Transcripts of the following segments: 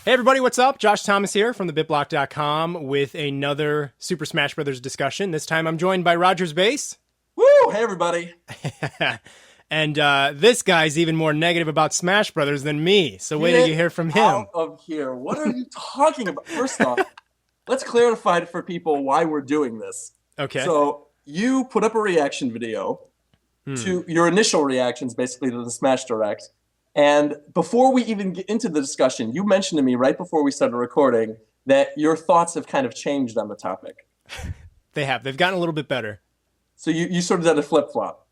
Hey everybody, what's up? Josh Thomas here from TheBitBlock.com with another Super Smash Bros. Discussion. This time I'm joined by RogersBase. Woo! Hey everybody. And this guy's even more negative about Smash Brothers than me, so wait till you Get hear from him. out of here. What are you talking about? First off, let's clarify for people why we're doing this. Okay. So you put up a reaction video to your initial reactions, basically, to the Smash Direct. And before we even get into the discussion, you mentioned to me right before we started recording that your thoughts have kind of changed on the topic. They have. They've gotten a little bit better. So you sort of did a flip-flop.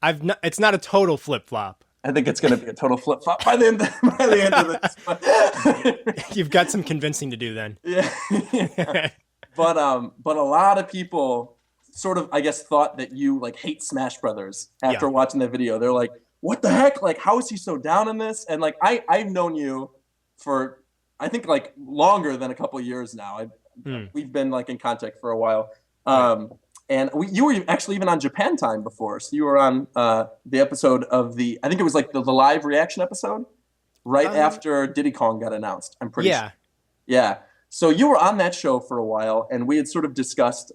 It's not a total flip-flop. I think it's going to be a total flip-flop by the end of this. You've got some convincing to do then. Yeah. But a lot of people sort of, I guess, thought that you like hate Smash Brothers after watching that video. They're like, what the heck? Like, how is he so down in this? And like, I've known you for, I think, like longer than a couple of years now. We've been like in contact for a while. And you were actually even on Japan Time before. So you were on the episode of I think it was like the live reaction episode right after Diddy Kong got announced. I'm pretty sure. Yeah. So you were on that show for a while, and we had sort of discussed,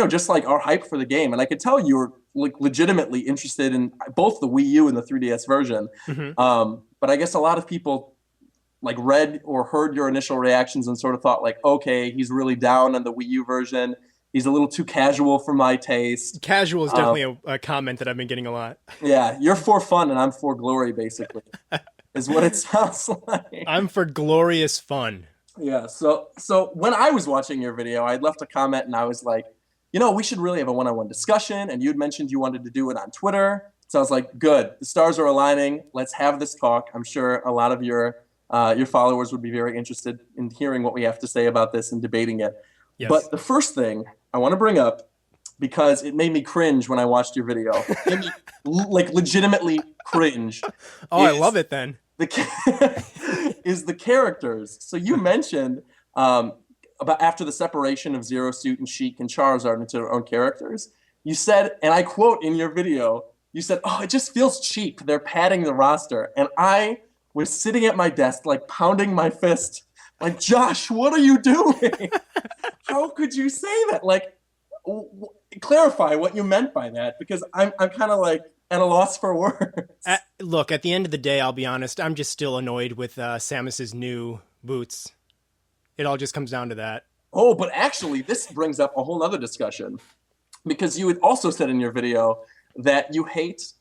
just like our hype for the game. And I could tell you were like legitimately interested in both the Wii U and the 3DS version. But I guess a lot of people like read or heard your initial reactions and sort of thought like, okay, he's really down on the Wii U version. He's a little too casual for my taste. Casual is definitely a comment that I've been getting a lot. Yeah, you're for fun and I'm for glory, basically, is what it sounds like. I'm for glorious fun. Yeah, so when I was watching your video, I'd left a comment and I was like, we should really have a one-on-one discussion. And you'd mentioned you wanted to do it on Twitter. So I was like, good, the stars are aligning. Let's have this talk. I'm sure a lot of your followers would be very interested in hearing what we have to say about this and debating it. Yes. But the first thing I want to bring up, because it made me cringe when I watched your video, it made me like legitimately cringe. Oh, I love it then. Is the characters. So you mentioned about after the separation of Zero Suit and Sheik and Charizard into their own characters, you said, and I quote in your video, you said, "Oh, it just feels cheap. They're padding the roster." And I was sitting at my desk, like pounding my fist, like, Josh, what are you doing? How could you say that? Like, clarify what you meant by that, because I'm kind of like at a loss for words. Look, at the end of the day, I'll be honest, I'm just still annoyed with Samus's new boots. It all just comes down to that. Oh, but actually, this brings up a whole other discussion, because you had also said in your video that you hate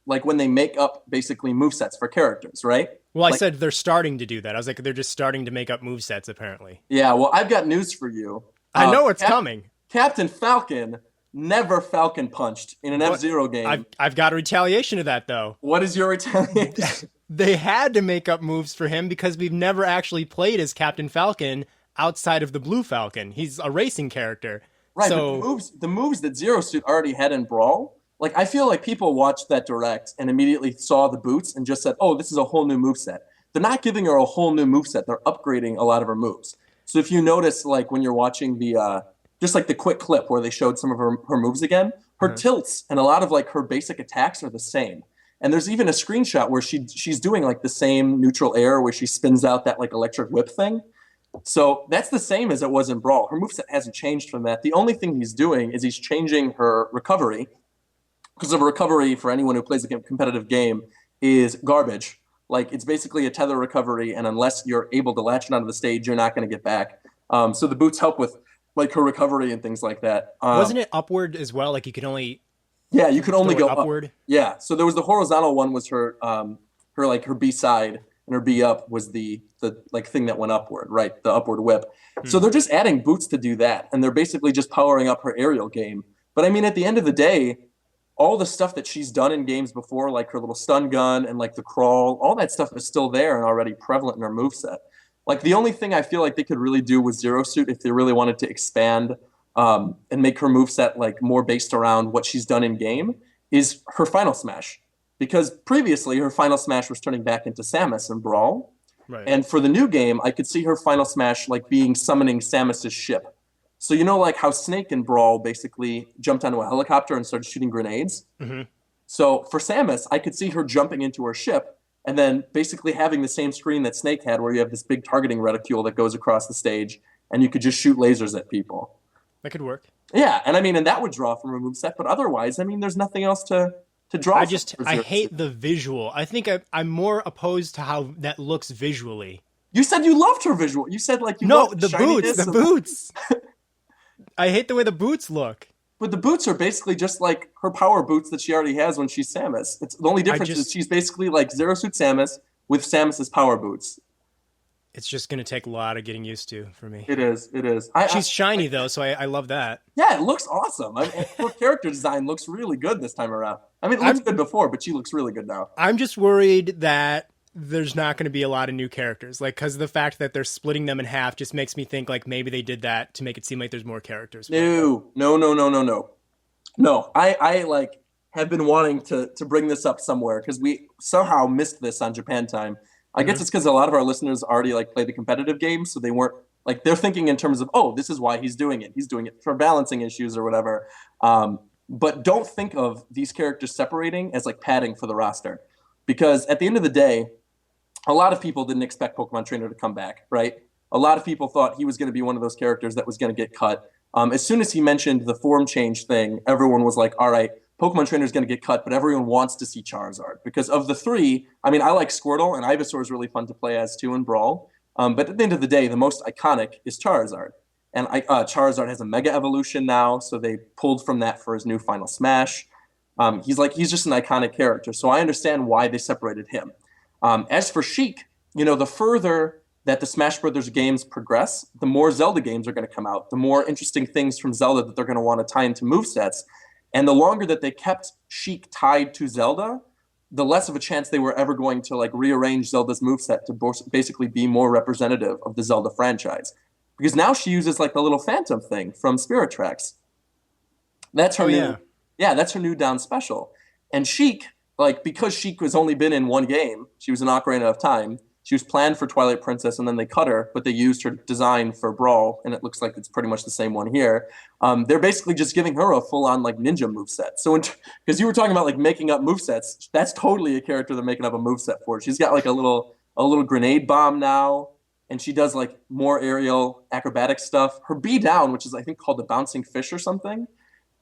like when they make up basically movesets for characters, right? Well, I said they're starting to do that. I was like, they're just starting to make up movesets, apparently. Yeah, well, I've got news for you. I know it's coming. Captain Falcon never Falcon punched in an F-Zero game. I've got a retaliation to that, though. What is your retaliation? They had to make up moves for him because we've never actually played as Captain Falcon outside of the Blue Falcon. He's a racing character. Right, so, but the moves that Zero Suit already had in Brawl, like I feel like people watched that direct and immediately saw the boots and just said, oh, this is a whole new moveset. They're not giving her a whole new moveset. They're upgrading a lot of her moves. So if you notice, like when you're watching the just like the quick clip where they showed some of her moves again, her tilts and a lot of like her basic attacks are the same. And there's even a screenshot where she's doing like the same neutral air where she spins out that like electric whip thing. So that's the same as it was in Brawl. Her moveset hasn't changed from that. The only thing he's doing is he's changing her recovery, because of recovery for anyone who plays a competitive game is garbage. Like it's basically a tether recovery, and unless you're able to latch it onto the stage, you're not going to get back. So the boots help with like her recovery and things like that. Wasn't it upward as well? Like you could only you could only go upward. Up. Yeah. So there was the horizontal one was her her B side, and her B up was the like thing that went upward, right? The upward whip. So they're just adding boots to do that, and they're basically just powering up her aerial game. But I mean, at the end of the day, all the stuff that she's done in games before, like her little stun gun and like the crawl, all that stuff is still there and already prevalent in her moveset. Like the only thing I feel like they could really do with Zero Suit, if they really wanted to expand and make her moveset like more based around what she's done in game, is her Final Smash. Because previously her Final Smash was turning back into Samus in Brawl. Right. And for the new game, I could see her Final Smash like being summoning Samus's ship. So you know like how Snake in Brawl basically jumped onto a helicopter and started shooting grenades? Mm-hmm. So for Samus, I could see her jumping into her ship and then basically having the same screen that Snake had, where you have this big targeting reticule that goes across the stage, and you could just shoot lasers at people. That could work. Yeah, and I mean, and that would draw from a moveset, but otherwise, I mean, there's nothing else to draw. I hate the visual. I think I'm more opposed to how that looks visually. You said you loved her visual. You said like you no, loved the boots, the boots. I hate the way the boots look. But the boots are basically just like her power boots that she already has when she's Samus. It's the only difference is she's basically like Zero Suit Samus with Samus's power boots. It's just going to take a lot of getting used to for me. It is. She's shiny, though, so I love that. Yeah, it looks awesome. I mean, her character design looks really good this time around. I mean, it looked good before, but she looks really good now. I'm just worried that there's not going to be a lot of new characters. Like, because the fact that they're splitting them in half just makes me think, like, maybe they did that to make it seem like there's more characters. No. I like, have been wanting to bring this up somewhere, because we somehow missed this on Japan time. I guess it's because a lot of our listeners already like play the competitive game, so they weren't like they're thinking in terms of, oh, this is why he's doing it. He's doing it for balancing issues or whatever. But don't think of these characters separating as like padding for the roster, because at the end of the day, a lot of people didn't expect Pokemon Trainer to come back, right? A lot of people thought he was going to be one of those characters that was going to get cut. As soon as he mentioned the form change thing, everyone was like, all right, Pokemon Trainer is going to get cut, but everyone wants to see Charizard. Because of the three, I mean, I like Squirtle, and Ivysaur is really fun to play as too in Brawl. But at the end of the day, the most iconic is Charizard. And Charizard has a Mega Evolution now, so they pulled from that for his new Final Smash. He's just an iconic character, so I understand why they separated him. As for Sheik, the further that the Smash Brothers games progress, the more Zelda games are going to come out, the more interesting things from Zelda that they're going to want to tie into movesets. And the longer that they kept Sheik tied to Zelda, the less of a chance they were ever going to like rearrange Zelda's moveset to basically be more representative of the Zelda franchise. Because now she uses like the little phantom thing from Spirit Tracks. That's her that's her new down special. And Sheik, like, because Sheik has only been in one game, she was in Ocarina of Time. She was planned for Twilight Princess, and then they cut her, but they used her design for Brawl, and it looks like it's pretty much the same one here. They're basically just giving her a full-on like ninja moveset. So, because you were talking about like making up movesets, that's totally a character they're making up a moveset for. She's got like a little grenade bomb now, and she does like more aerial acrobatic stuff. Her B down, which is I think called the bouncing fish or something,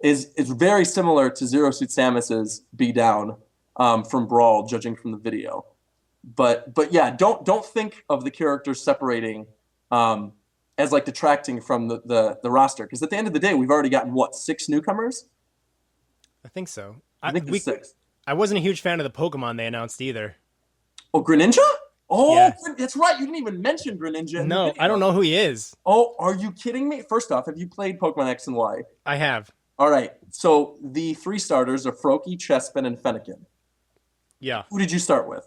is very similar to Zero Suit Samus's B down from Brawl, judging from the video. But yeah, don't think of the characters separating as like detracting from the roster, because at the end of the day, we've already gotten 6 newcomers. I think so. I think it's 6. I wasn't a huge fan of the Pokemon they announced either. Oh, Greninja? Oh, yeah. That's right. You didn't even mention Greninja. No, I don't know who he is. Oh, are you kidding me? First off, have you played Pokemon X and Y? I have. All right. So the 3 starters are Froakie, Chespin, and Fennekin. Yeah. Who did you start with?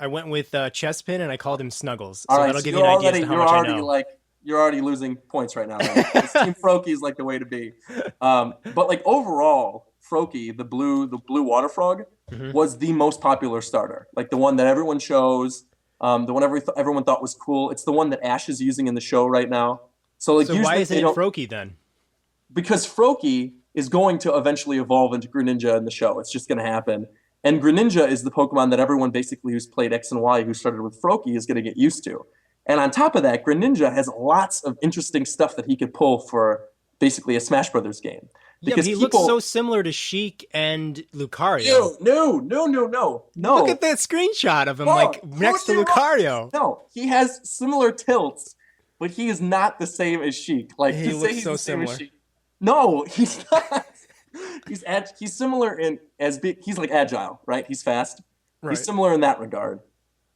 I went with Chespin, and I called him Snuggles. So that'll give you an idea as to how much I know. You're already losing points right now. Team Froakie is like the way to be. But like overall, Froakie, the blue water frog, was the most popular starter. Like the one that everyone chose, the one everyone thought was cool. It's the one that Ash is using in the show right now. So why isn't it Froakie then? Because Froakie is going to eventually evolve into Greninja in the show. It's just going to happen. And Greninja is the Pokemon that everyone basically who's played X and Y, who started with Froakie, is going to get used to. And on top of that, Greninja has lots of interesting stuff that he could pull for basically a Smash Brothers game. Yeah, but he looks so similar to Sheik and Lucario. No. Look at that screenshot of him, next to Lucario. No, he has similar tilts, but he is not the same as Sheik. Like, he looks so similar. No, he's not. He's similar he's like agile, right? He's fast. Right. He's similar in that regard.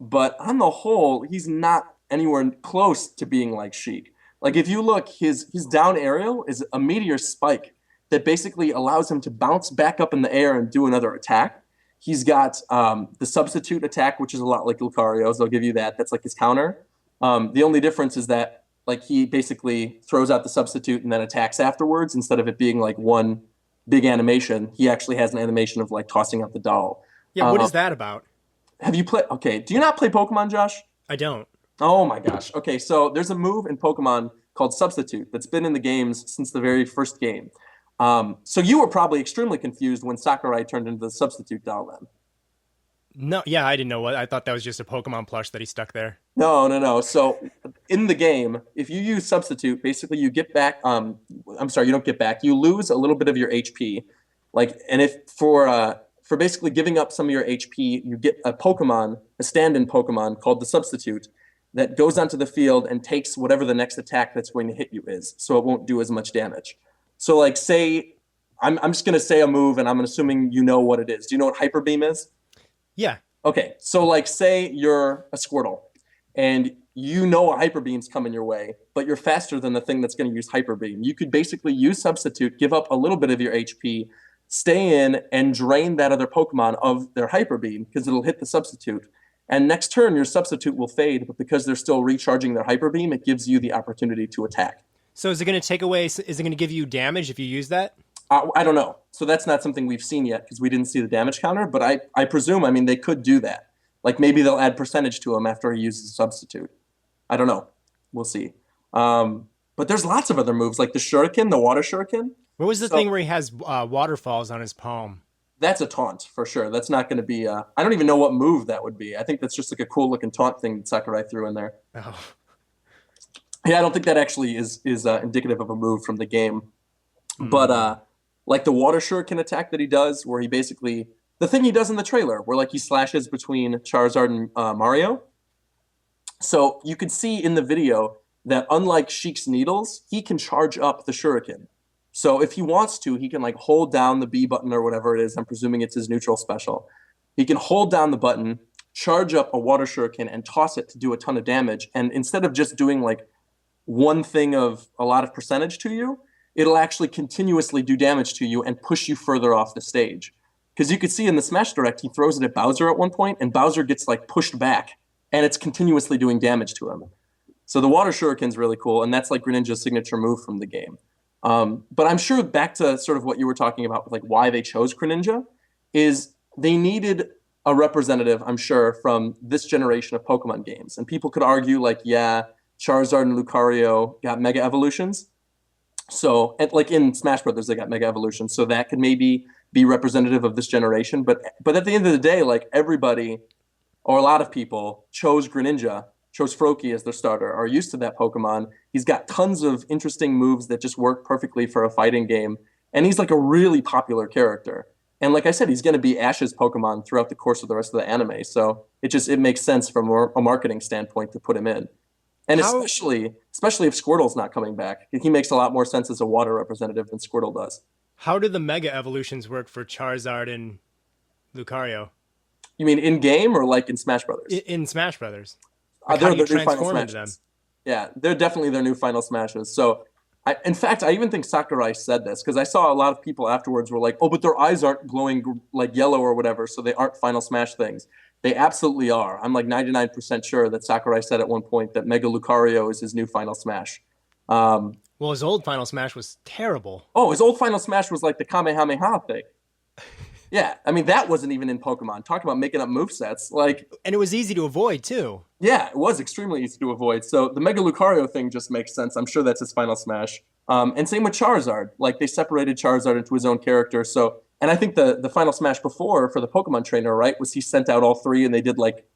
But on the whole, he's not anywhere close to being like Sheik. Like if you look, his down aerial is a meteor spike that basically allows him to bounce back up in the air and do another attack. He's got the substitute attack, which is a lot like Lucario's. I'll give you that. That's like his counter. The only difference is that like he basically throws out the substitute and then attacks afterwards instead of it being like one big animation. He actually has an animation of like tossing out the doll. Yeah, what is that about? Have you played? Okay, do you not play Pokemon, Josh? I don't. Oh my gosh. Okay, so there's a move in Pokemon called Substitute that's been in the games since the very first game. So you were probably extremely confused when Sakurai turned into the Substitute doll then. No, yeah, I didn't know what. I thought that was just a Pokemon plush that he stuck there. No, no, no. So in the game, if you use substitute, basically you get back I'm sorry, you don't get back. You lose a little bit of your HP. Like and if for basically giving up some of your HP, you get a Pokemon, a stand-in Pokemon called the substitute that goes onto the field and takes whatever the next attack that's going to hit you is. So it won't do as much damage. So like say I'm just going to say a move and I'm assuming you know what it is. Do you know what Hyper Beam is? Yeah. Okay, so like say you're a Squirtle and you know a Hyper Beam's coming your way, but you're faster than the thing that's going to use Hyper Beam. You could basically use Substitute, give up a little bit of your HP, stay in and drain that other Pokemon of their Hyper Beam because it'll hit the Substitute. And next turn, your Substitute will fade, but because they're still recharging their Hyper Beam, it gives you the opportunity to attack. So is it going to take away? Is it going to give you damage if you use that? I don't know. So that's not something we've seen yet because we didn't see the damage counter, but I presume, I mean, they could do that. Like maybe they'll add percentage to him after he uses a substitute. I don't know. We'll see. But there's lots of other moves like the Shuriken, the Water Shuriken. What was the thing where he has waterfalls on his palm? That's a taunt for sure. That's not going to be. I don't even know what move that would be. I think that's just like a cool looking taunt thing that Sakurai threw in there. Oh. Yeah, I don't think that actually is indicative of a move from the game. But like the Water Shuriken attack that he does, where he basically the thing he does in the trailer, where like he slashes between Charizard and Mario. So you could see in the video that unlike Sheik's needles, he can charge up the Shuriken. So if he wants to, he can like hold down the B button or whatever it is. I'm presuming it's his neutral special. He can hold down the button, charge up a Water Shuriken, and toss it to do a ton of damage. And instead of just doing like one thing of a lot of percentage to you, it'll actually continuously do damage to you and push you further off the stage. Because you could see in the Smash Direct, he throws it at Bowser at one point, and Bowser gets like pushed back, and it's continuously doing damage to him. So the Water Shuriken's really cool, and that's like Greninja's signature move from the game. But I'm sure back to sort of what you were talking about, with like why they chose Greninja, is they needed a representative, I'm sure, from this generation of Pokemon games. And people could argue like, yeah, Charizard and Lucario got Mega Evolutions. So, and like in Smash Brothers, they got Mega Evolutions. So that could maybe be representative of this generation. But at the end of the day, like everybody, or a lot of people, chose Greninja, chose Froakie as their starter, are used to that Pokemon. He's got tons of interesting moves that just work perfectly for a fighting game. And he's like a really popular character. And like I said, he's going to be Ash's Pokemon throughout the course of the rest of the anime. So it makes sense from a marketing standpoint to put him in. And especially if Squirtle's not coming back. He makes a lot more sense as a water representative than Squirtle does. How do the Mega Evolutions work for Charizard and Lucario? You mean in-game or like in Smash Brothers? In Smash Brothers. Like how they're do you their new final transform into smashes. them? Yeah, they're definitely their new final smashes. So, in fact, I even think Sakurai said this because I saw a lot of people afterwards were like, oh, but their eyes aren't glowing like yellow or whatever, so they aren't final smash things. They absolutely are. I'm like 99% sure that Sakurai said at one point that Mega Lucario is his new final smash. Well, his old final smash was terrible. Oh, his old final smash was like the Kamehameha thing. Yeah, I mean, that wasn't even in Pokemon. Talk about making up movesets. Like, and it was easy to avoid, too. Yeah, it was extremely easy to avoid. So the Mega Lucario thing just makes sense. I'm sure that's his final smash. And same with Charizard. Like, they separated Charizard into his own character. So, and I think the final smash before for the Pokemon trainer, right, was he sent out all three and they did like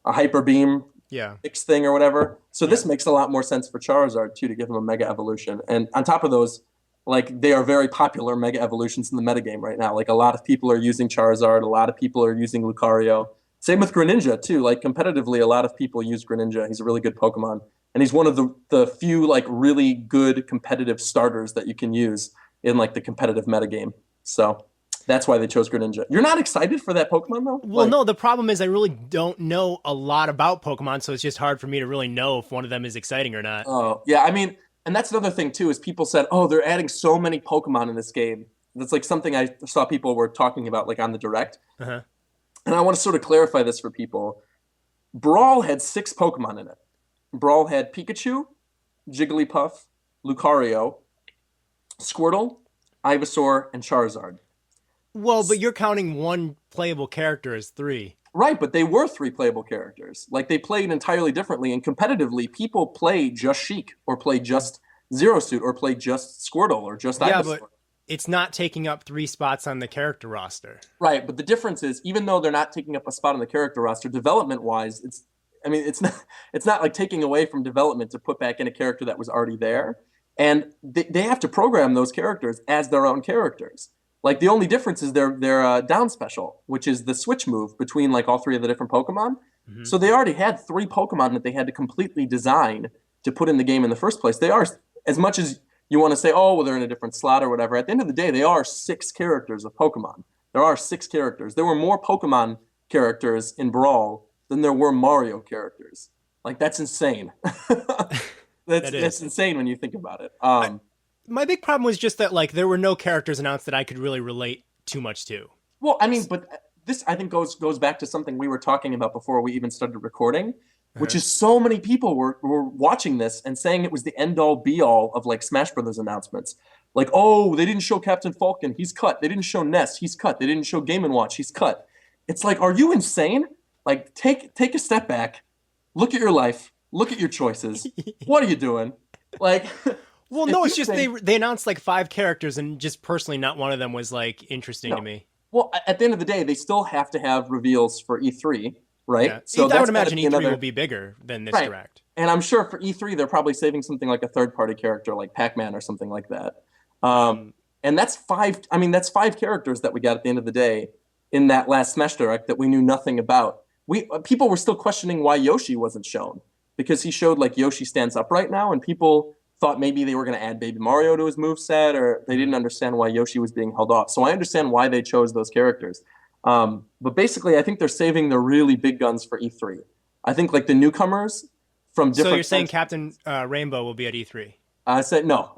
a Hyper Beam X thing or whatever. So this makes a lot more sense for Charizard, too, to give him a Mega Evolution. And on top of those, like, they are very popular Mega Evolutions in the metagame right now. Like, a lot of people are using Charizard. A lot of people are using Lucario. Same with Greninja, too. Like, competitively, a lot of people use Greninja. He's a really good Pokemon. And he's one of the few, like, really good competitive starters that you can use in, like, the competitive metagame. So that's why they chose Greninja. You're not excited for that Pokemon, though? Well, no, the problem is I really don't know a lot about Pokemon, so it's just hard for me to really know if one of them is exciting or not. Oh, yeah, I mean... And that's another thing, too, is people said, oh, they're adding so many Pokemon in this game. That's like something I saw people were talking about, like on the Direct. Uh-huh. And I want to sort of clarify this for people. Brawl had 6 Pokemon in it. Brawl had Pikachu, Jigglypuff, Lucario, Squirtle, Ivysaur, and Charizard. Well, but you're counting one playable character as 3. Right, but they were 3 playable characters. Like, they played entirely differently, and competitively, people play just Sheik, or play just Zero Suit, or play just Squirtle, or just Ivysaur. it's not taking up 3 spots on the character roster. Right, but the difference is, even though they're not taking up a spot on the character roster, development-wise, it's not like taking away from development to put back in a character that was already there. And they have to program those characters as their own characters. Like, the only difference is their down special, which is the switch move between, like, all 3 of the different Pokemon. Mm-hmm. So they already had 3 Pokemon that they had to completely design to put in the game in the first place. They are, as much as you want to say, oh, well, they're in a different slot or whatever, at the end of the day, they are 6 characters of Pokemon. There are 6 characters. There were more Pokemon characters in Brawl than there were Mario characters. Like, that's insane. That's insane when you think about it. My big problem was just that, like, there were no characters announced that I could really relate too much to. Well, I mean, but this, I think, goes back to something we were talking about before we even started recording, which is so many people were watching this and saying it was the end-all, be-all of, like, Smash Brothers announcements. Like, oh, they didn't show Captain Falcon, he's cut. They didn't show Ness, he's cut. They didn't show Game & Watch, he's cut. It's like, are you insane? Like, take a step back, look at your life, look at your choices. What are you doing? Like... Well, no, it's just they announced like 5 characters, and just personally, not one of them was like interesting to me. Well, at the end of the day, they still have to have reveals for E3, right? Yeah. So I would imagine E3 will be bigger than this Direct. And I'm sure for E3, they're probably saving something like a third-party character, like Pac-Man or something like that. And that's 5. I mean, that's 5 characters that we got at the end of the day in that last Smash Direct that we knew nothing about. People were still questioning why Yoshi wasn't shown, because he showed like Yoshi stands up right now, and people thought maybe they were going to add Baby Mario to his moveset, or they didn't understand why Yoshi was being held off. So I understand why they chose those characters. But basically, I think they're saving the really big guns for E3. I think like the newcomers from different... So you're saying Captain Rainbow will be at E3? I said no.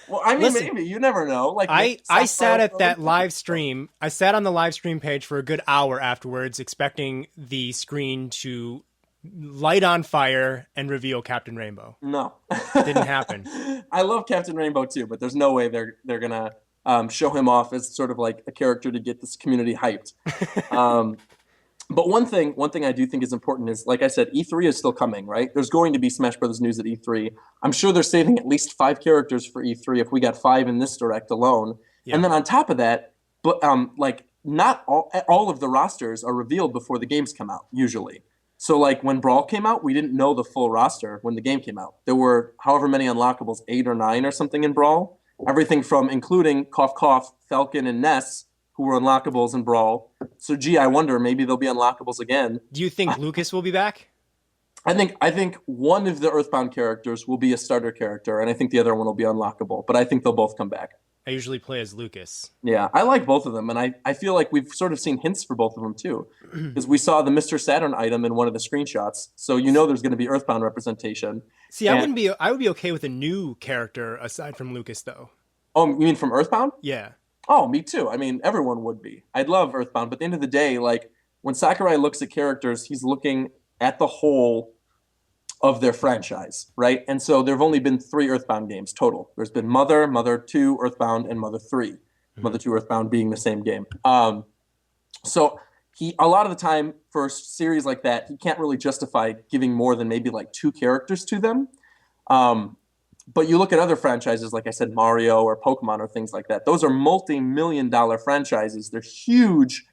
Well, I mean, listen, maybe. You never know. Like I sat at that live stream. I sat on the live stream page for a good hour afterwards, expecting the screen to light on fire and reveal Captain Rainbow. No. Didn't happen. I love Captain Rainbow too, but there's no way they're gonna show him off as sort of like a character to get this community hyped. But one thing I do think is important is, like I said, E3 is still coming, right? There's going to be Smash Brothers news at E3. I'm sure they're saving at least 5 characters for E3 if we got 5 in this Direct alone. Yeah. And then on top of that, but like not all of the rosters are revealed before the games come out, usually. So like when Brawl came out, we didn't know the full roster when the game came out. There were however many unlockables, 8 or 9 or something in Brawl. Everything from including Cough Cough, Falcon, and Ness, who were unlockables in Brawl. So gee, I wonder, maybe they'll be unlockables again. Do you think Lucas will be back? I think one of the Earthbound characters will be a starter character, and I think the other one will be unlockable. But I think they'll both come back. I usually play as Lucas. Yeah, I like both of them, and I feel like we've sort of seen hints for both of them too, because we saw the Mr. Saturn item in one of the screenshots, so you know there's going to be Earthbound representation. See, I would be okay with a new character aside from Lucas, though. Oh, you mean from Earthbound? Yeah. Oh, me too. I mean, everyone would be. I'd love Earthbound, but at the end of the day, like when Sakurai looks at characters, he's looking at the whole of their franchise, right? And so there have only been 3 Earthbound games total. There's been Mother, Mother 2, Earthbound, and Mother 3. Mm-hmm. Mother 2, Earthbound being the same game. So he, a lot of the time for a series like that, he can't really justify giving more than maybe like 2 characters to them. But you look at other franchises, like I said, Mario or Pokemon or things like that. Those are multi-million-dollar franchises. They're huge,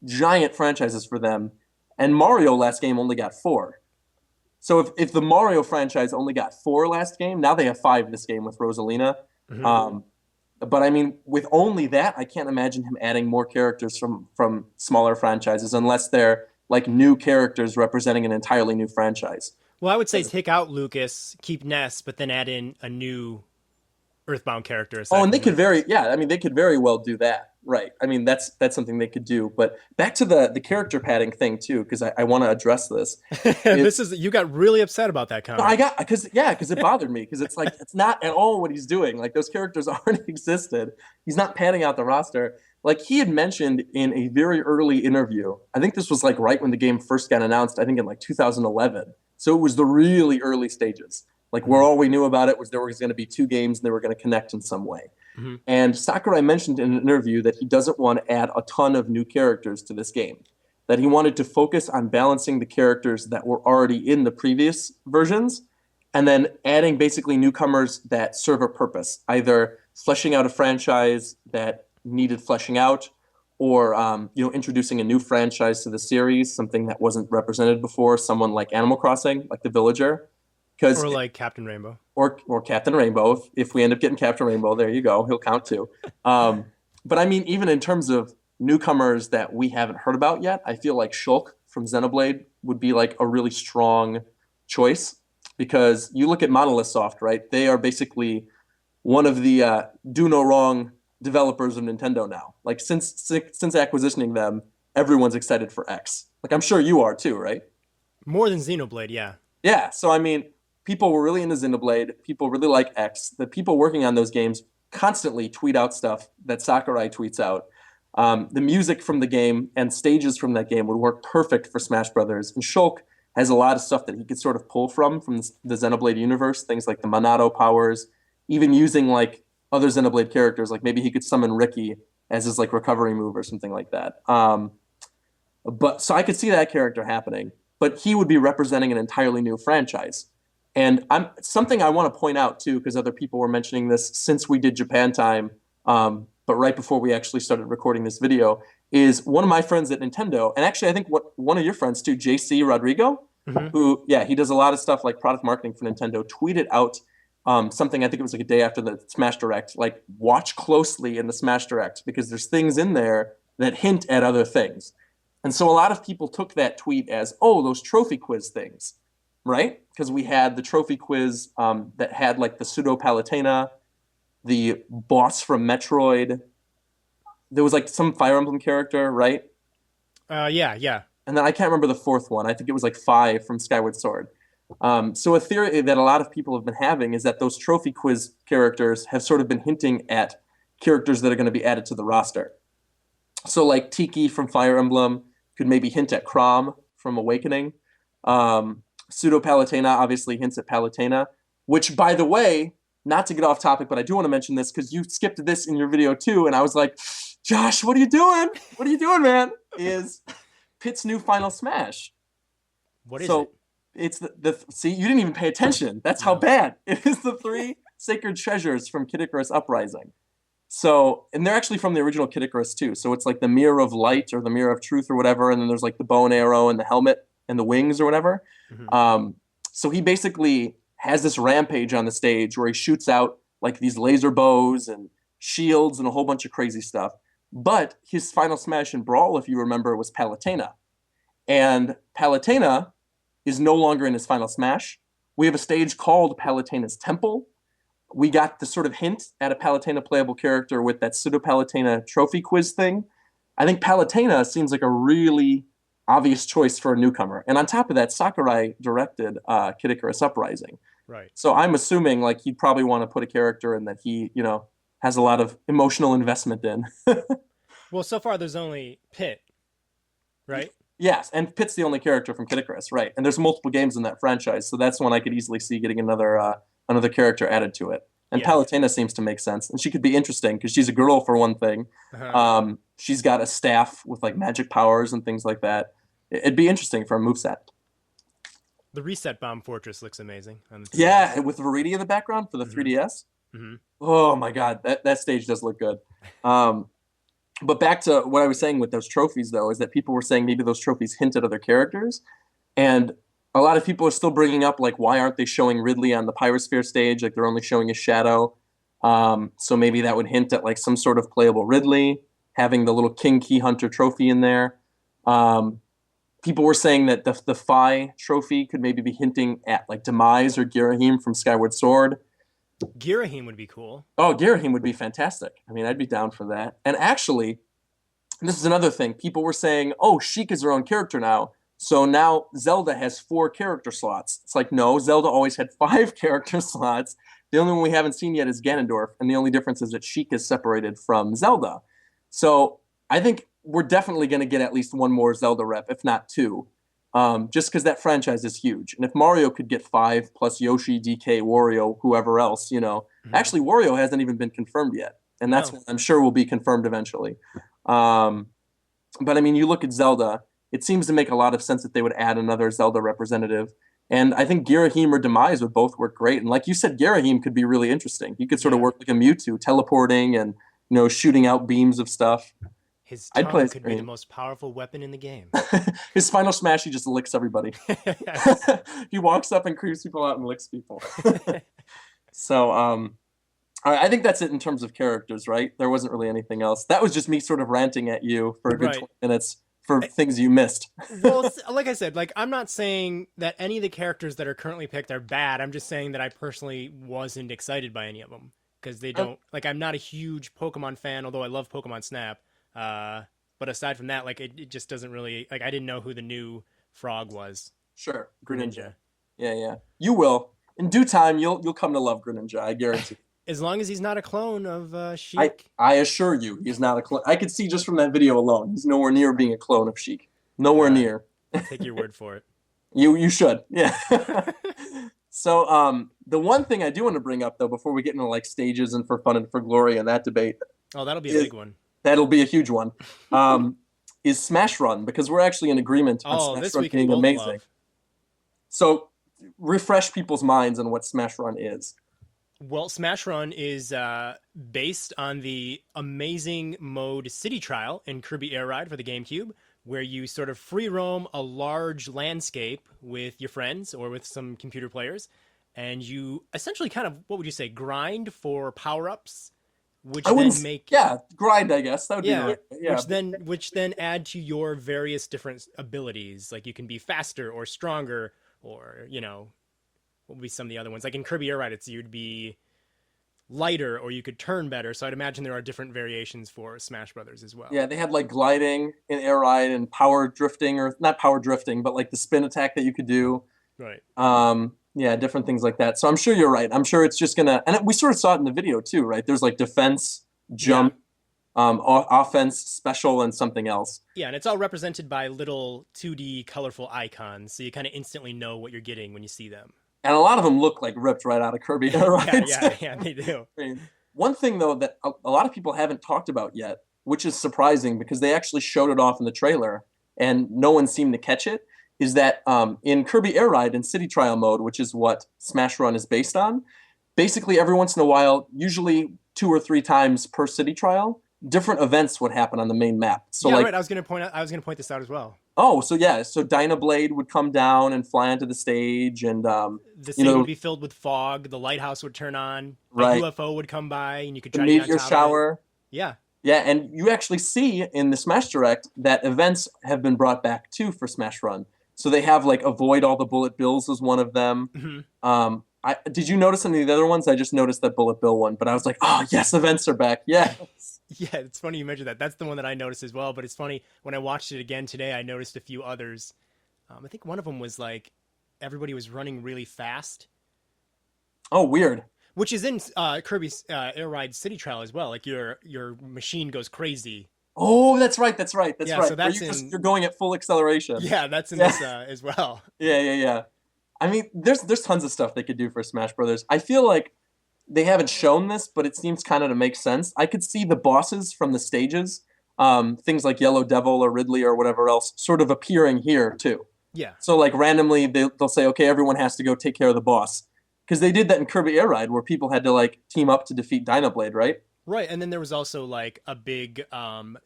giant franchises for them. And Mario last game only got 4. So if the Mario franchise only got 4 last game, now they have 5 this game with Rosalina. Mm-hmm. But I mean, with only that, I can't imagine him adding more characters from smaller franchises unless they're like new characters representing an entirely new franchise. Well, I would say take out Lucas, keep Ness, but then add in a new Earthbound character. Oh, and they could they could very well do that. Right. I mean, that's something they could do. But back to the character padding thing too, because I want to address this. You got really upset about that comment. No, because it bothered me, because it's like it's not at all what he's doing. Like those characters already existed. He's not padding out the roster. Like he had mentioned in a very early interview. I think this was like right when the game first got announced. I think in like 2011. So it was the really early stages. Like where all we knew about it was there was going to be 2 games and they were going to connect in some way. Mm-hmm. And Sakurai mentioned in an interview that he doesn't want to add a ton of new characters to this game, that he wanted to focus on balancing the characters that were already in the previous versions and then adding basically newcomers that serve a purpose, either fleshing out a franchise that needed fleshing out, or introducing a new franchise to the series, something that wasn't represented before, someone like Animal Crossing, like the Villager, because Or like Captain Rainbow. or Captain Rainbow. If we end up getting Captain Rainbow, there you go, he'll count too. But I mean, even in terms of newcomers that we haven't heard about yet, I feel like Shulk from Xenoblade would be like a really strong choice, because you look at Monolith Soft, right? They are basically one of the do no wrong developers of Nintendo now. Like since acquisitioning them, everyone's excited for X. Like I'm sure you are too, right? More than Xenoblade, yeah. Yeah. So I mean, people were really into Xenoblade. People really like X. The people working on those games constantly tweet out stuff that Sakurai tweets out. The music from the game and stages from that game would work perfect for Smash Brothers. And Shulk has a lot of stuff that he could sort of pull from the Xenoblade universe, things like the Monado powers, even using like other Xenoblade characters, like maybe he could summon Ricky as his like recovery move or something like that. But so I could see that character happening, but he would be representing an entirely new franchise. And something I want to point out too, because other people were mentioning this since we did Japan Time, but right before we actually started recording this video, is one of my friends at Nintendo, and actually I think one of your friends too, JC Rodrigo, who, yeah, he does a lot of stuff like product marketing for Nintendo, tweeted out something, I think it was like a day after the Smash Direct, like watch closely in the Smash Direct, because there's things in there that hint at other things. And so a lot of people took that tweet as, oh, those trophy quiz things, right? Because we had the trophy quiz that had like the Pseudo Palutena, the boss from Metroid. There was like some Fire Emblem character, right? Yeah. And then I can't remember the fourth one. I think it was like 5 from Skyward Sword. So a theory that a lot of people have been having is that those trophy quiz characters have sort of been hinting at characters that are going to be added to the roster. So like Tiki from Fire Emblem could maybe hint at Chrom from Awakening. Pseudo Palutena obviously hints at Palutena, which, by the way, not to get off topic, but I do want to mention this because you skipped this in your video too, and I was like, Josh, what are you doing? What are you doing, man? Is Pit's new Final Smash. What is it? It's see, you didn't even pay attention. That's how bad. It is the 3 Sacred Treasures from Kid Icarus Uprising. So, and they're actually from the original Kid Icarus too. So it's like the Mirror of Light or the Mirror of Truth or whatever, and then there's like the bow and arrow and the helmet and the wings or whatever. So he basically has this rampage on the stage where he shoots out like these laser bows and shields and a whole bunch of crazy stuff. But his final smash in Brawl, if you remember, was Palutena. And Palutena is no longer in his final smash. We have a stage called Palutena's Temple. We got the sort of hint at a Palutena playable character with that Pseudo Palutena trophy quiz thing. I think Palutena seems like a really obvious choice for a newcomer. And on top of that, Sakurai directed Kid Icarus Uprising. Right. So I'm assuming like he'd probably want to put a character in that he, has a lot of emotional investment in. Well, so far there's only Pit, right? Yes, and Pit's the only character from Kid Icarus, right? And there's multiple games in that franchise, so that's one I could easily see getting another character added to it. And yeah. Palutena seems to make sense, and she could be interesting because she's a girl for one thing. She's got a staff with like magic powers and things like that. It'd be interesting for a moveset. The Reset Bomb Fortress looks amazing. Yeah, with Viridia in the background for the 3DS. Oh my god, that stage does look good. But back to what I was saying with those trophies, though, is that people were saying maybe those trophies hint at other characters. And a lot of people are still bringing up, like, why aren't they showing Ridley on the Pyrosphere stage? Like, they're only showing his shadow. So maybe that would hint at, like, some sort of playable Ridley, having the little King Key Hunter trophy in there. People were saying that the Phi trophy could maybe be hinting at, like, Demise or Girahim from Skyward Sword. Girahim would be cool. Oh, Girahim would be fantastic. I mean, I'd be down for that. And actually, this is another thing. People were saying, oh, Sheik is her own character now. So now Zelda has 4 character slots. It's like, no, Zelda always had 5 character slots. The only one we haven't seen yet is Ganondorf. And the only difference is that Sheik is separated from Zelda. So I think we're definitely going to get at least one more Zelda rep, if not 2. Just because that franchise is huge. And if Mario could get 5 plus Yoshi, DK, Wario, whoever else, Actually, Wario hasn't even been confirmed yet. And that's what I'm sure will be confirmed eventually. But I mean, you look at Zelda, it seems to make a lot of sense that they would add another Zelda representative. And I think Girahim or Demise would both work great. And like you said, Girahim could be really interesting. He could sort of work like a Mewtwo, teleporting and shooting out beams of stuff. His I'd play tongue as could be the most powerful weapon in the game. His final smash, he just licks everybody. He walks up and creeps people out and licks people. So, all right, I think that's it in terms of characters, right? There wasn't really anything else. That was just me sort of ranting at you for a good 20 minutes for things you missed. Well, like I said, like I'm not saying that any of the characters that are currently picked are bad. I'm just saying that I personally wasn't excited by any of them because they don't like. I'm not a huge Pokemon fan, although I love Pokemon Snap. But aside from that, like it just doesn't really like. I didn't know who the new frog was. Sure, Greninja. Yeah. You will. In due time, you'll come to love Greninja, I guarantee. As long as he's not a clone of Sheik. I assure you, he's not a clone. I could see just from that video alone, he's nowhere near being a clone of Sheik. Nowhere near. Take your word for it. You should, yeah. So the one thing I do want to bring up, though, before we get into like stages and for fun and for glory and that debate. Oh, that'll be a big one. That'll be a huge one. Is Smash Run, because we're actually in agreement on Smash Run being amazing. Love. So refresh people's minds on what Smash Run is. Well, Smash Run is based on the amazing mode City Trial in Kirby Air Ride for the GameCube, where you sort of free roam a large landscape with your friends or with some computer players, and you essentially kind of, what would you say, grind for power-ups, which then make grind, I guess. That would be right. Yeah. Which then add to your various different abilities, like you can be faster or stronger, or what would be some of the other ones? Like in Kirby Air Ride, you'd be lighter or you could turn better. So I'd imagine there are different variations for Smash Brothers as well. Yeah, they had like gliding in Air Ride and power drifting, or not power drifting, but like the spin attack that you could do. Right. Yeah, different things like that. So I'm sure you're right. I'm sure it's just gonna, and we sort of saw it in the video too, right? There's like defense, jump, offense, special, and something else. Yeah, and it's all represented by little 2D colorful icons, so you kind of instantly know what you're getting when you see them. And a lot of them look like ripped right out of Kirby, right? Yeah, they do. I mean, one thing, though, that a lot of people haven't talked about yet, which is surprising because they actually showed it off in the trailer and no one seemed to catch it, is that in Kirby Air Ride in City Trial mode, which is what Smash Run is based on, basically every once in a while, usually 2 or 3 times per City Trial, different events would happen on the main map. So right. I was going to point this out as well. Oh, so yeah, so Dynablade would come down and fly onto the stage, and the stage would be filled with fog. The lighthouse would turn on. A UFO would come by, and you could try to get on top shower. Of it. Yeah, and you actually see in the Smash Direct that events have been brought back too for Smash Run. So they have like avoid all the bullet bills was one of them. Mm-hmm. Did you notice any of the other ones? I just noticed that bullet bill one, but I was like, oh yes, events are back. Yes. Yeah, it's funny you mentioned that. That's the one that I noticed as well. But it's funny when I watched it again today, I noticed a few others. I think one of them was like everybody was running really fast. Oh, weird. Which is in Kirby's Air Ride City Trial as well. Like your machine goes crazy. Oh, that's right. That's right. So that's you're going at full acceleration. Yeah, that's in this as well. Yeah. I mean, there's tons of stuff they could do for Smash Brothers. I feel like they haven't shown this, but it seems kind of to make sense. I could see the bosses from the stages, things like Yellow Devil or Ridley or whatever else, sort of appearing here too. Yeah. So like randomly they'll say, okay, everyone has to go take care of the boss. Because they did that in Kirby Air Ride where people had to like team up to defeat Dynablade, right? Right, and then there was also like a big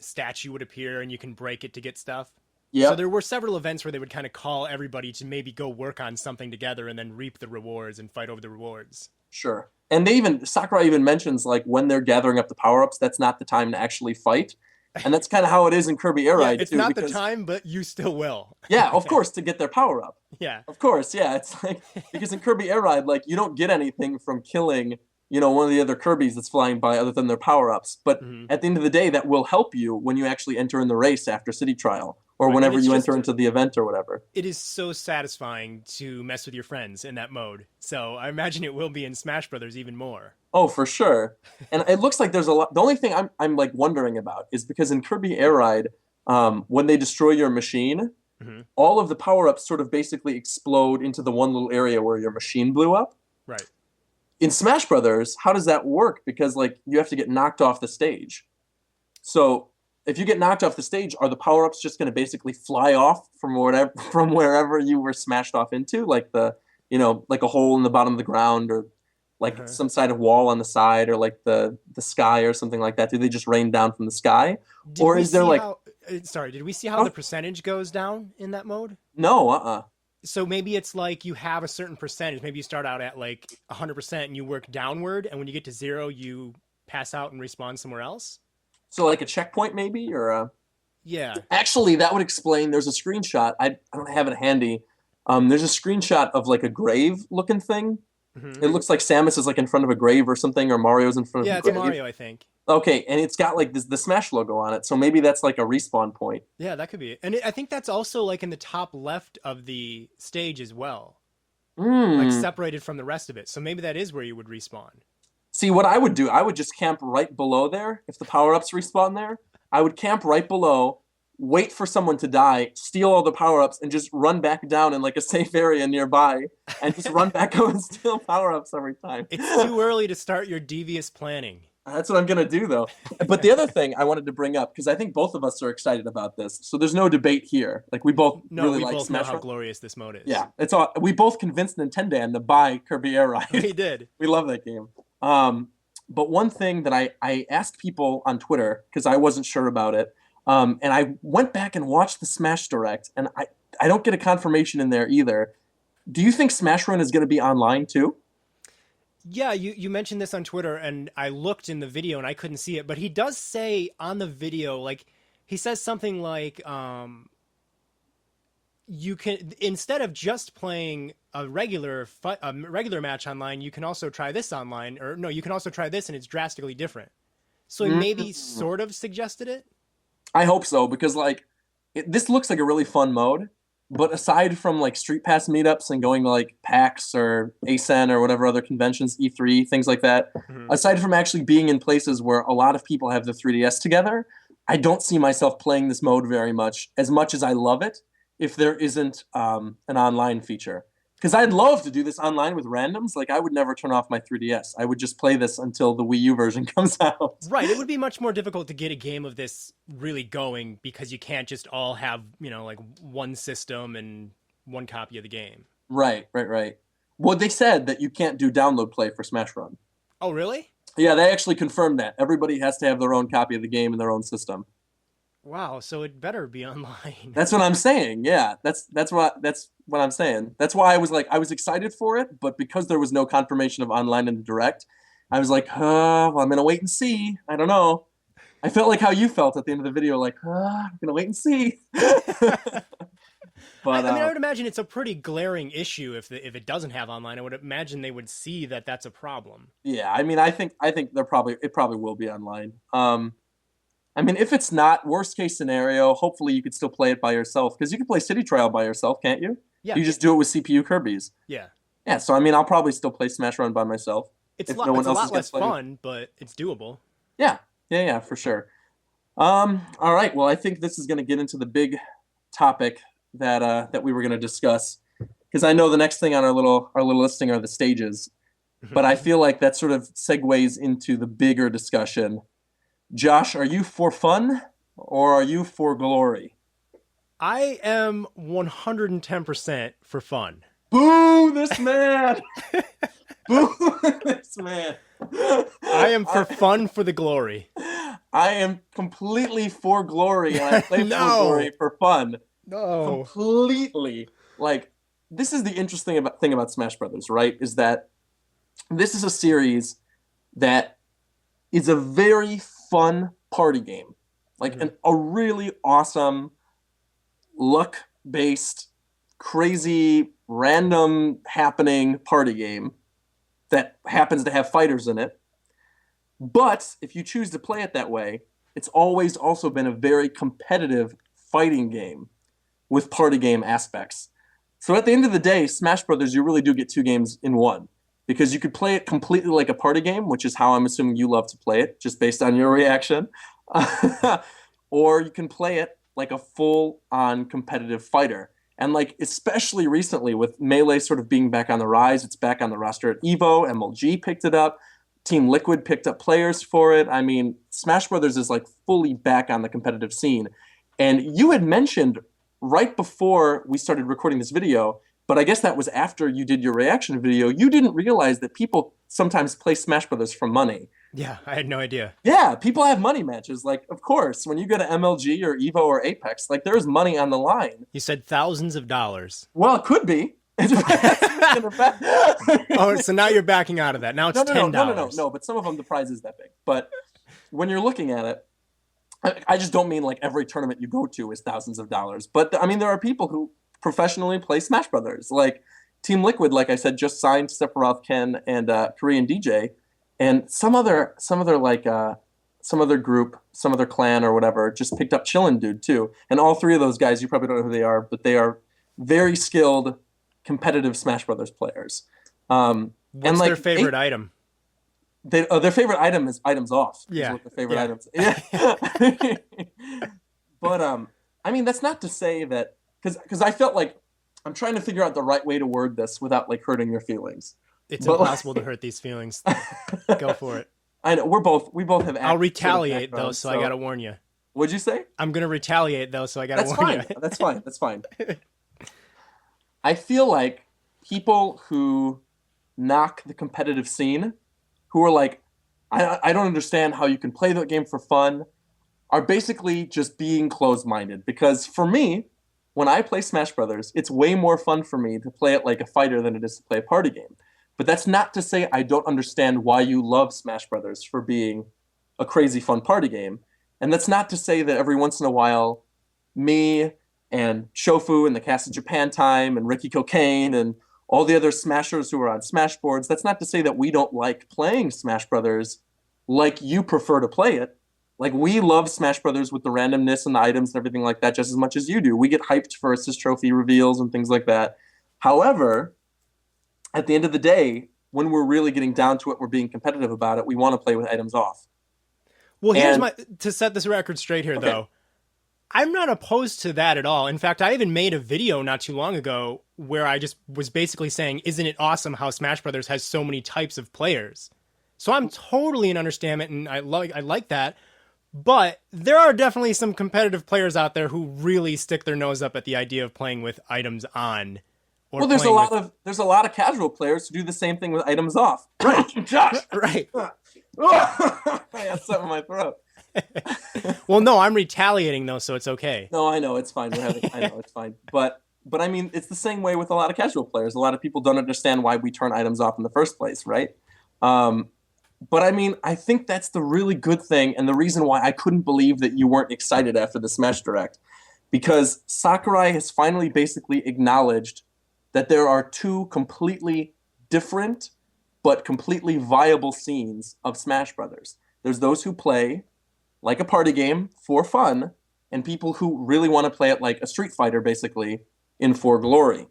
statue would appear and you can break it to get stuff. Yeah. So there were several events where they would kind of call everybody to maybe go work on something together and then reap the rewards and fight over the rewards. Sure. And Sakurai even mentions like when they're gathering up the power-ups, that's not the time to actually fight. And that's kind of how it is in Kirby Air Ride, it's too. It's not the time, but you still will. Yeah, of course, to get their power-up. Yeah. Of course, yeah. It's like, because in Kirby Air Ride, like, you don't get anything from killing, one of the other Kirbys that's flying by other than their power-ups. But at the end of the day, that will help you when you actually enter in the race after City Trial. Or whenever you enter into the event or whatever. It is so satisfying to mess with your friends in that mode. So I imagine it will be in Smash Brothers even more. Oh, for sure. And it looks like there's a lot. The only thing I'm like wondering about is because in Kirby Air Ride, when they destroy your machine, all of the power-ups sort of basically explode into the one little area where your machine blew up. Right. In Smash Brothers, how does that work? Because like you have to get knocked off the stage. So if you get knocked off the stage, are the power-ups just going to basically fly off from whatever from wherever you were smashed off into, like like a hole in the bottom of the ground, or like Uh-huh. some side of wall on the side, or like the sky or something like that? Do they just rain down from the sky, Did or we is there see like how? Sorry, did we see how the oh, percentage goes down in that mode? no, uh-uh. So maybe it's like you have a certain percentage. Maybe you start out at like 100% and you work downward, and when you get to zero, you pass out and respawn somewhere else. So like a checkpoint maybe, or Yeah. actually that would explain. There's a screenshot. I don't have it handy. There's a screenshot of like a grave looking thing. Hmm. It looks like Samus is like in front of a grave or something, or Mario's in front of Yeah, a it's grave. Mario, I think. Okay, and it's got like the Smash logo on it, so maybe that's like a respawn point. Yeah, that could be it. And I think that's also like in the top left of the stage as well, like Hmm. separated from the rest of it. So maybe that is where you would respawn. See, what I would do, I would just camp right below there. If the power ups respawn there, I would camp right below, wait for someone to die, steal all the power ups, and just run back down in like a safe area nearby, and just run back up and steal power ups every time. It's too early to start your devious planning. That's what I'm gonna do, though. But the other thing I wanted to bring up, because I think both of us are excited about this, so there's no debate here. Like we both No, really we like both know Smash how Run. glorious this mode is. Yeah, it's all. We both convinced Nintendo to buy Kirby Air Ride. We did. We love that game. But one thing that I asked people on Twitter, because I wasn't sure about it, and I went back and watched the Smash Direct, and I don't get a confirmation in there either. Do you think Smash Run is going to be online too? Yeah, you mentioned this on Twitter, and I looked in the video and I couldn't see it, but he does say on the video, like, he says something like, you can, instead of just playing a regular match online, you can also try this online, or no, you can also try this, and it's drastically different. So he maybe Mm. sort of suggested it. I hope so, because like this looks like a really fun mode. But aside from like Street Pass meetups and going to like PAX or ASEN or whatever other conventions, E3, things like that, Mhm. aside from actually being in places where a lot of people have the 3DS together, I don't see myself playing this mode very much, as much as I love it, if there isn't an online feature. Because I'd love to do this online with randoms. Like I would never turn off my 3DS. I would just play this until the Wii U version comes out. Right, it would be much more difficult to get a game of this really going because you can't just all have, like one system and one copy of the game. Right, right, right. Well, they said that you can't do download play for Smash Run. Oh, really? Yeah, they actually confirmed that. Everybody has to have their own copy of the game in their own system. Wow, so it better be online. That's what I'm saying. Yeah, that's what I'm saying. That's why I was excited for it, but because there was no confirmation of online in the direct, I was like, well, I'm gonna wait and see. I don't know. I felt like how you felt at the end of the video, like, I'm gonna wait and see. But I mean, I would imagine it's a pretty glaring issue if it doesn't have online. I would imagine they would see that that's a problem. yeah, I mean, I think it probably will be online. I mean, if it's not, worst case scenario, hopefully you could still play it by yourself, because you can play City Trial by yourself, can't you? Yeah, You just do it with CPU Kirby's. yeah. Yeah, so I mean, I'll probably still play Smash Run by myself It's if no one it's a else is lot gonna less play with. fun, but it's doable. Yeah, yeah, yeah, for sure. All right. Well, I think this is going to get into the big topic that we were going to discuss, because I know the next thing on our little listing are the stages, but I feel like that sort of segues into the bigger discussion. Josh, are you for fun or are you for glory? I am 110% for fun. Boo this man! Boo this man! I am for fun for the glory. I am completely for glory, and I play for No. glory for fun. No. Completely. Like, this is the interesting thing about Smash Brothers, right? Is that this is a series that is a very fun party game. Like a really awesome luck-based, crazy, random happening party game that happens to have fighters in it. But if you choose to play it that way, it's always also been a very competitive fighting game with party game aspects. So at the end of the day, Smash Brothers, you really do get two games in one, because you could play it completely like a party game, which is how I'm assuming you love to play it, just based on your reaction. Or you can play it like a full-on competitive fighter. And like, especially recently with Melee sort of being back on the rise, it's back on the roster at EVO, MLG picked it up. Team Liquid picked up players for it. I mean, Smash Brothers is like fully back on the competitive scene. And you had mentioned right before we started recording this video, but I guess that was after you did your reaction video, you didn't realize that people sometimes play Smash Brothers for money. Yeah, I had no idea. Yeah, people have money matches. Like, of course, when you go to MLG or Evo or Apex, like there's money on the line. You said thousands of dollars. Well, it could be. Oh, so now you're backing out of that. Now it's $10. No, but some of them the prize is that big. But when you're looking at it, I just don't mean like every tournament you go to is thousands of dollars. But I mean, there are people who professionally play Smash Brothers. Like Team Liquid, like I said, just signed Sephiroth Ken and Korean DJ, and some other group, some other clan or whatever just picked up Chillin' Dude too. And all three of those guys, you probably don't know who they are, but they are very skilled competitive Smash Brothers players. What's and like their favorite item? Their favorite item is items off. Yeah, what the favorite items. Yeah. But I mean, that's not to say that because I felt like I'm trying to figure out the right way to word this without like hurting your feelings. It's impossible to hurt these feelings. Go for it. I know we both have. I'll retaliate though, so I gotta warn you. What'd you say? I'm gonna retaliate though, so I gotta warn you. That's fine. That's fine. I feel like people who knock the competitive scene, who are like, I don't understand how you can play the game for fun, are basically just being closed-minded. Because for me, when I play Smash Brothers, it's way more fun for me to play it like a fighter than it is to play a party game. But that's not to say I don't understand why you love Smash Brothers for being a crazy fun party game. And that's not to say that every once in a while, me and Shofu and the cast of Japan Time and Ricky Cocaine and all the other Smashers who are on Smash boards, that's not to say that we don't like playing Smash Brothers like you prefer to play it. Like, we love Smash Brothers with the randomness and the items and everything like that just as much as you do. We get hyped for assist trophy reveals and things like that. However, at the end of the day, when we're really getting down to it, we're being competitive about it, we want to play with items off. Well, here's to set this record straight here, though. I'm not opposed to that at all. In fact, I even made a video not too long ago where I just was basically saying, isn't it awesome how Smash Brothers has so many types of players? So I'm totally in understanding, and I like that. But there are definitely some competitive players out there who really stick their nose up at the idea of playing with items on. Well, there's a lot of casual players who do the same thing with items off. Right, Josh. Right. I got something in my throat. Well, no, I'm retaliating though, so it's okay. No, I know it's fine. I know it's fine. But I mean, it's the same way with a lot of casual players. A lot of people don't understand why we turn items off in the first place, right? But I mean, I think that's the really good thing, and the reason why I couldn't believe that you weren't excited after the Smash Direct, because Sakurai has finally basically acknowledged that there are two completely different but completely viable scenes of Smash Brothers. There's those who play like a party game for fun, and people who really want to play it like a Street Fighter, basically, in for glory.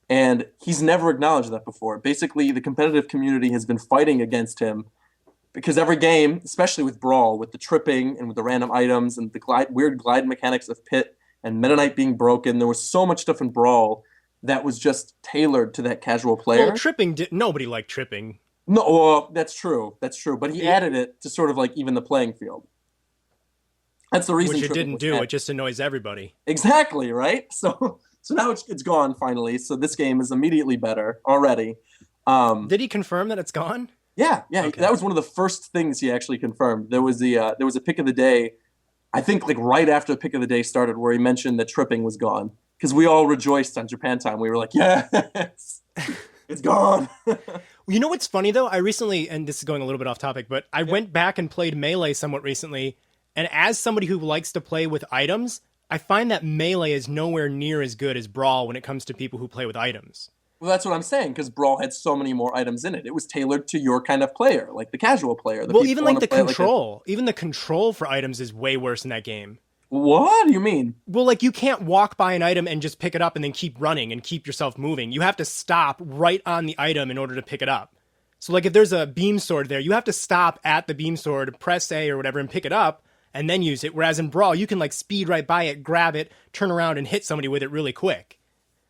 And he's never acknowledged that before. Basically, the competitive community has been fighting against him because every game, especially with Brawl, with the tripping and with the random items and the weird glide mechanics of Pit and Meta Knight being broken, there was so much stuff in Brawl that was just tailored to that casual player. Well, tripping, nobody liked tripping. No, well, that's true. That's true. But he added it to sort of like even the playing field. That's the reason. Which it didn't do. It just annoys everybody. Exactly, right? So now it's gone finally. So this game is immediately better already. Did he confirm that it's gone? Yeah. Okay. That was one of the first things he actually confirmed. There was a pick of the day, I think like right after the pick of the day started, where he mentioned that tripping was gone. Because we all rejoiced on Japan Time. We were like, yes, it's gone. You know what's funny, though? I recently, and this is going a little bit off topic, but I went back and played Melee somewhat recently. And as somebody who likes to play with items, I find that Melee is nowhere near as good as Brawl when it comes to people who play with items. Well, that's what I'm saying, because Brawl had so many more items in it. It was tailored to your kind of player, like the casual player. Well, even like the control. Even the control for items is way worse in that game. What do you mean? Well, like you can't walk by an item and just pick it up and then keep running and keep yourself moving. You have to stop right on the item in order to pick it up. So like if there's a beam sword there, you have to stop at the beam sword, press A or whatever and pick it up and then use it. Whereas in Brawl, you can like speed right by it, grab it, turn around and hit somebody with it really quick.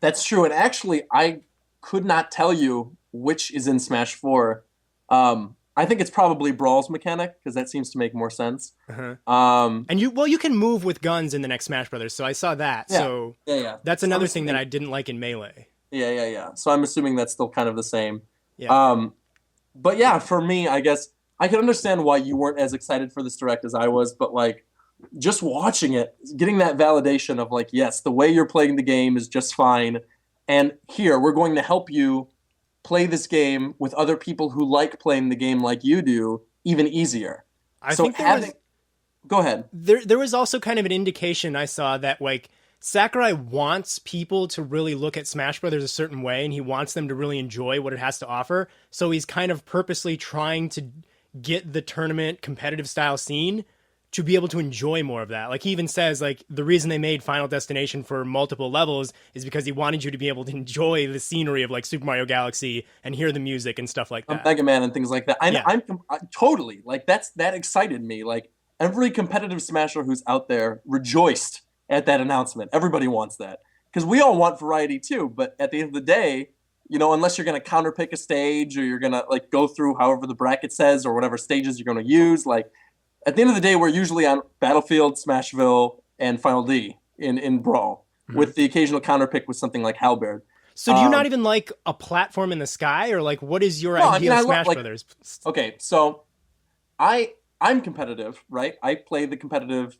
That's true. And actually, I could not tell you which is in Smash 4. I I think it's probably Brawl's mechanic because that seems to make more sense. Uh-huh. Um, And you can move with guns in the next Smash Brothers, so I saw that. yeah, So yeah. that's So I'm another thing that assuming, I didn't like in Melee. yeah. So I'm assuming that's still kind of the same. Yeah. Um, but yeah, for me, I guess I can understand why you weren't as excited for this direct as I was, but like just watching it, getting that validation of like, yes, the way you're playing the game is just fine. And here, we're going to help you play this game with other people who like playing the game like you do even easier. I So think having, go ahead. there was also kind of an indication I saw that like Sakurai wants people to really look at Smash Brothers a certain way, and he wants them to really enjoy what it has to offer. So he's kind of purposely trying to get the tournament competitive style scene to be able to enjoy more of that. Like he even says, like the reason they made Final Destination for multiple levels is because he wanted you to be able to enjoy the scenery of like Super Mario Galaxy and hear the music and stuff like that. Mega Man and things like that. Yeah. I totally like that excited me. Like every competitive Smasher who's out there rejoiced at that announcement. Everybody wants that because we all want variety too. But at the end of the day, you know, unless you're going to counterpick a stage or you're going to like go through however the bracket says or whatever stages you're going to use, like at the end of the day, we're usually on Battlefield, Smashville, and Final D in Brawl, with the occasional counterpick with something like Halberd. So do you not even like a platform in the sky, or like what is your ideal Smash Brothers? Okay, so I'm competitive, right? I play the competitive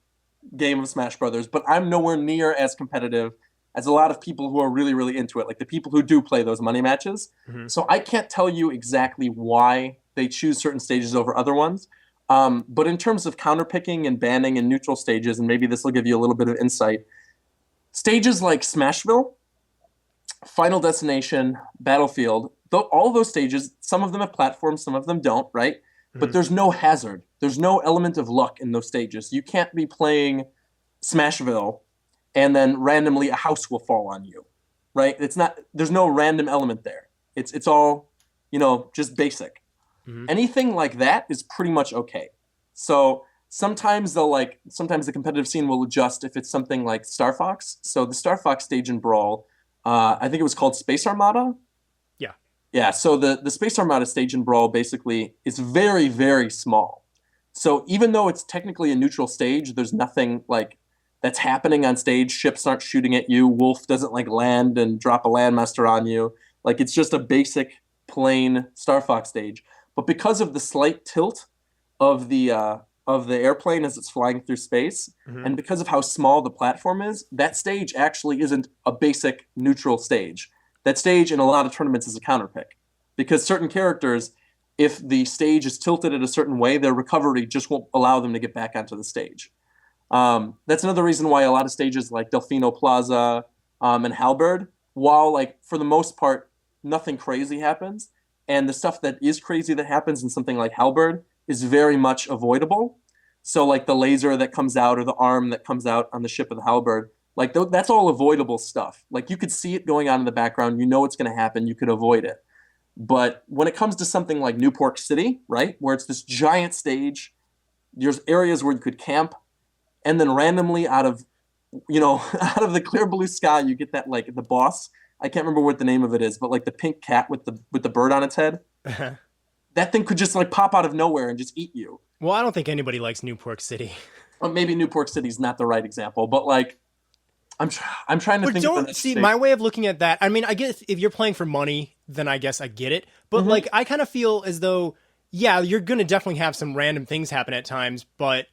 game of Smash Brothers, but I'm nowhere near as competitive as a lot of people who are really, really into it, like the people who do play those money matches. So I can't tell you exactly why they choose certain stages over other ones. But in terms of counterpicking and banning and neutral stages, and maybe this will give you a little bit of insight, stages like Smashville, Final Destination, Battlefield, all those stages, some of them have platforms, some of them don't, right? But there's no hazard. There's no element of luck in those stages. You can't be playing Smashville and then randomly a house will fall on you, right? There's no random element there. It's all, you know, just basic. Anything like that is pretty much okay. So sometimes the competitive scene will adjust if it's something like Star Fox. So the Star Fox stage in Brawl, I think it was called Space Armada. Yeah. Yeah. So the Space Armada stage in Brawl basically is very, very small. So even though it's technically a neutral stage, there's nothing like that's happening on stage. Ships aren't shooting at you. Wolf doesn't like land and drop a landmaster on you. Like it's just a basic plain Star Fox stage. But because of the slight tilt of the airplane as it's flying through space, and because of how small the platform is, that stage actually isn't a basic neutral stage. That stage in a lot of tournaments is a counterpick. Because certain characters, if the stage is tilted in a certain way, their recovery just won't allow them to get back onto the stage. That's another reason why a lot of stages like Delfino Plaza and Halberd, while like for the most part nothing crazy happens, and the stuff that is crazy that happens in something like Halberd is very much avoidable. So like the laser that comes out or the arm that comes out on the ship of the Halberd, like that's all avoidable stuff. Like you could see it going on in the background, you know it's going to happen, you could avoid it. But when it comes to something like Newport City, right, where it's this giant stage, there's areas where you could camp, and then randomly out of the clear blue sky, you get that like the boss. I can't remember what the name of it is, but like the pink cat with the bird on its head. That thing could just like pop out of nowhere and just eat you. Well, I don't think anybody likes Newport City. Well, maybe Newport City's not the right example, but like I'm trying to But think. don't see my way of looking at that. I mean, I guess if you're playing for money, then I guess I get it. But like, I kind of feel as though, yeah, you're gonna definitely have some random things happen at times. But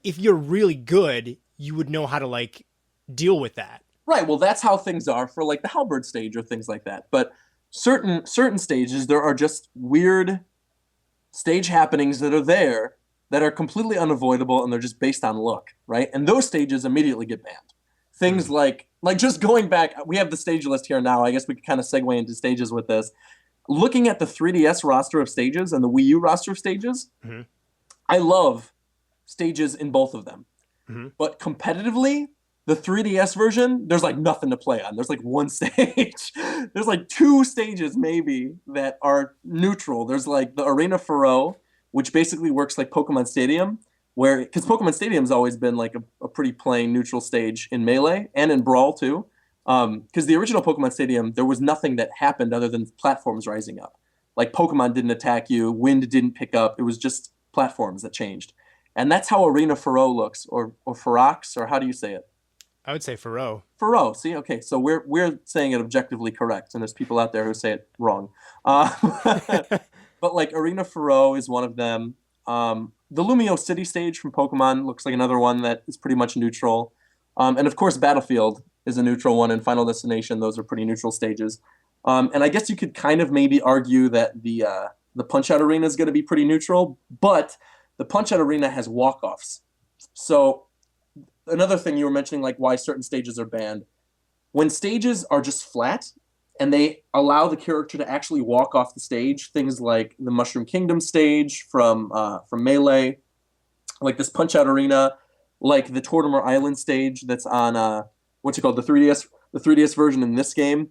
if you're really good, you would know how to like deal with that. Right. Well, that's how things are for like the Halberd stage or things like that. But certain stages, there are just weird stage happenings that are there that are completely unavoidable, and they're just based on luck, right? And those stages immediately get banned. Things like just going back, we have the stage list here now. I guess we could kind of segue into stages with this. Looking at the 3DS roster of stages and the Wii U roster of stages, I love stages in both of them. But competitively, the 3DS version, there's like nothing to play on. There's like one stage. There's like two stages maybe that are neutral. There's like the Arena Faro, which basically works like Pokemon Stadium, because Pokemon Stadium's always been like a pretty plain neutral stage in Melee and in Brawl too. Because the original Pokemon Stadium, there was nothing that happened other than platforms rising up. Like Pokemon didn't attack you, wind didn't pick up. It was just platforms that changed. And that's how Arena Faro looks, or Ferox, or how do you say it? I would say Faro. Faro. See, okay, so we're saying it objectively correct, and there's people out there who say it wrong. But like Arena Faro is one of them. The Lumio City stage from Pokemon looks like another one that is pretty much neutral. And of course, Battlefield is a neutral one, and Final Destination, those are pretty neutral stages. And I guess you could kind of maybe argue that the Punch-Out Arena is going to be pretty neutral, but the Punch-Out Arena has walk-offs. So another thing you were mentioning, like why certain stages are banned. When stages are just flat and they allow the character to actually walk off the stage, things like the Mushroom Kingdom stage from Melee, like this Punch-Out Arena, like the Tortimer Island stage that's on what's it called, the 3DS version in this game.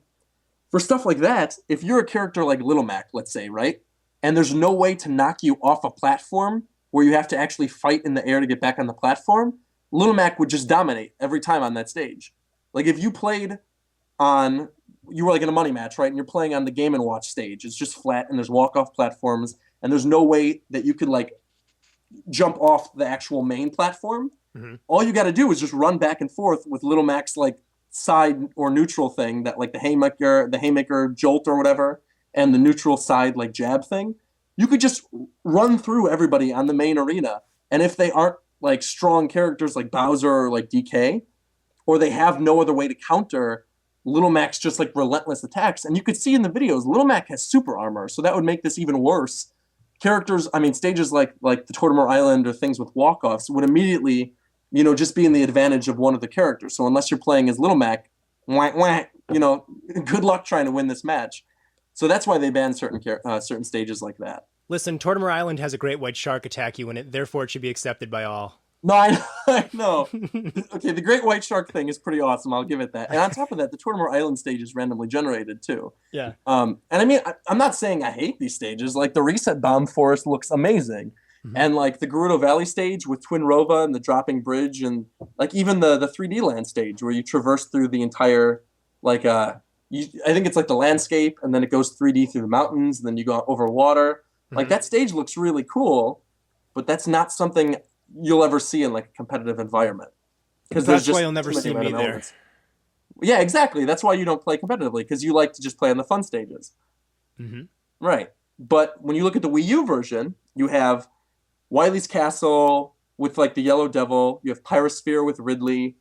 For stuff like that, if you're a character like Little Mac, let's say, right, and there's no way to knock you off a platform where you have to actually fight in the air to get back on the platform, Little Mac would just dominate every time on that stage. Like if you played on, you were like in a money match, right, and you're playing on the Game & Watch stage, it's just flat and there's walk-off platforms and there's no way that you could like jump off the actual main platform. Mm-hmm. All you got to do is just run back and forth with Little Mac's like side or neutral thing, that like the haymaker jolt or whatever, and the neutral side like jab thing. You could just run through everybody on the main arena, and if they aren't like strong characters like Bowser or like DK, or they have no other way to counter Little Mac's just like relentless attacks. And you could see in the videos, Little Mac has super armor, so that would make this even worse. Characters, I mean, stages like the Tortimer Island or things with walk-offs would immediately, you know, just be in the advantage of one of the characters. So unless you're playing as Little Mac, you know, good luck trying to win this match. So that's why they ban certain stages like that. Listen, Tortimer Island has a great white shark attack you in it, therefore it should be accepted by all. No, I know. Okay, the great white shark thing is pretty awesome. I'll give it that. And on top of that, the Tortimer Island stage is randomly generated too. Yeah. And I mean, I'm not saying I hate these stages. Like the Reset Bomb Forest looks amazing. Mm-hmm. And like the Gerudo Valley stage with Twin Rova and the dropping bridge, and like even the 3D land stage where you traverse through the entire, like I think it's like the landscape, and then it goes 3D through the mountains, and then you go over water. Mm-hmm. Like that stage looks really cool, but that's not something you'll ever see in like a competitive environment. Because that's why you'll never see me there. Yeah, exactly. That's why you don't play competitively, because you like to just play on the fun stages. Mm-hmm. Right. But when you look at the Wii U version, you have Wily's Castle with like the Yellow Devil. You have Pyrosphere with Ridley.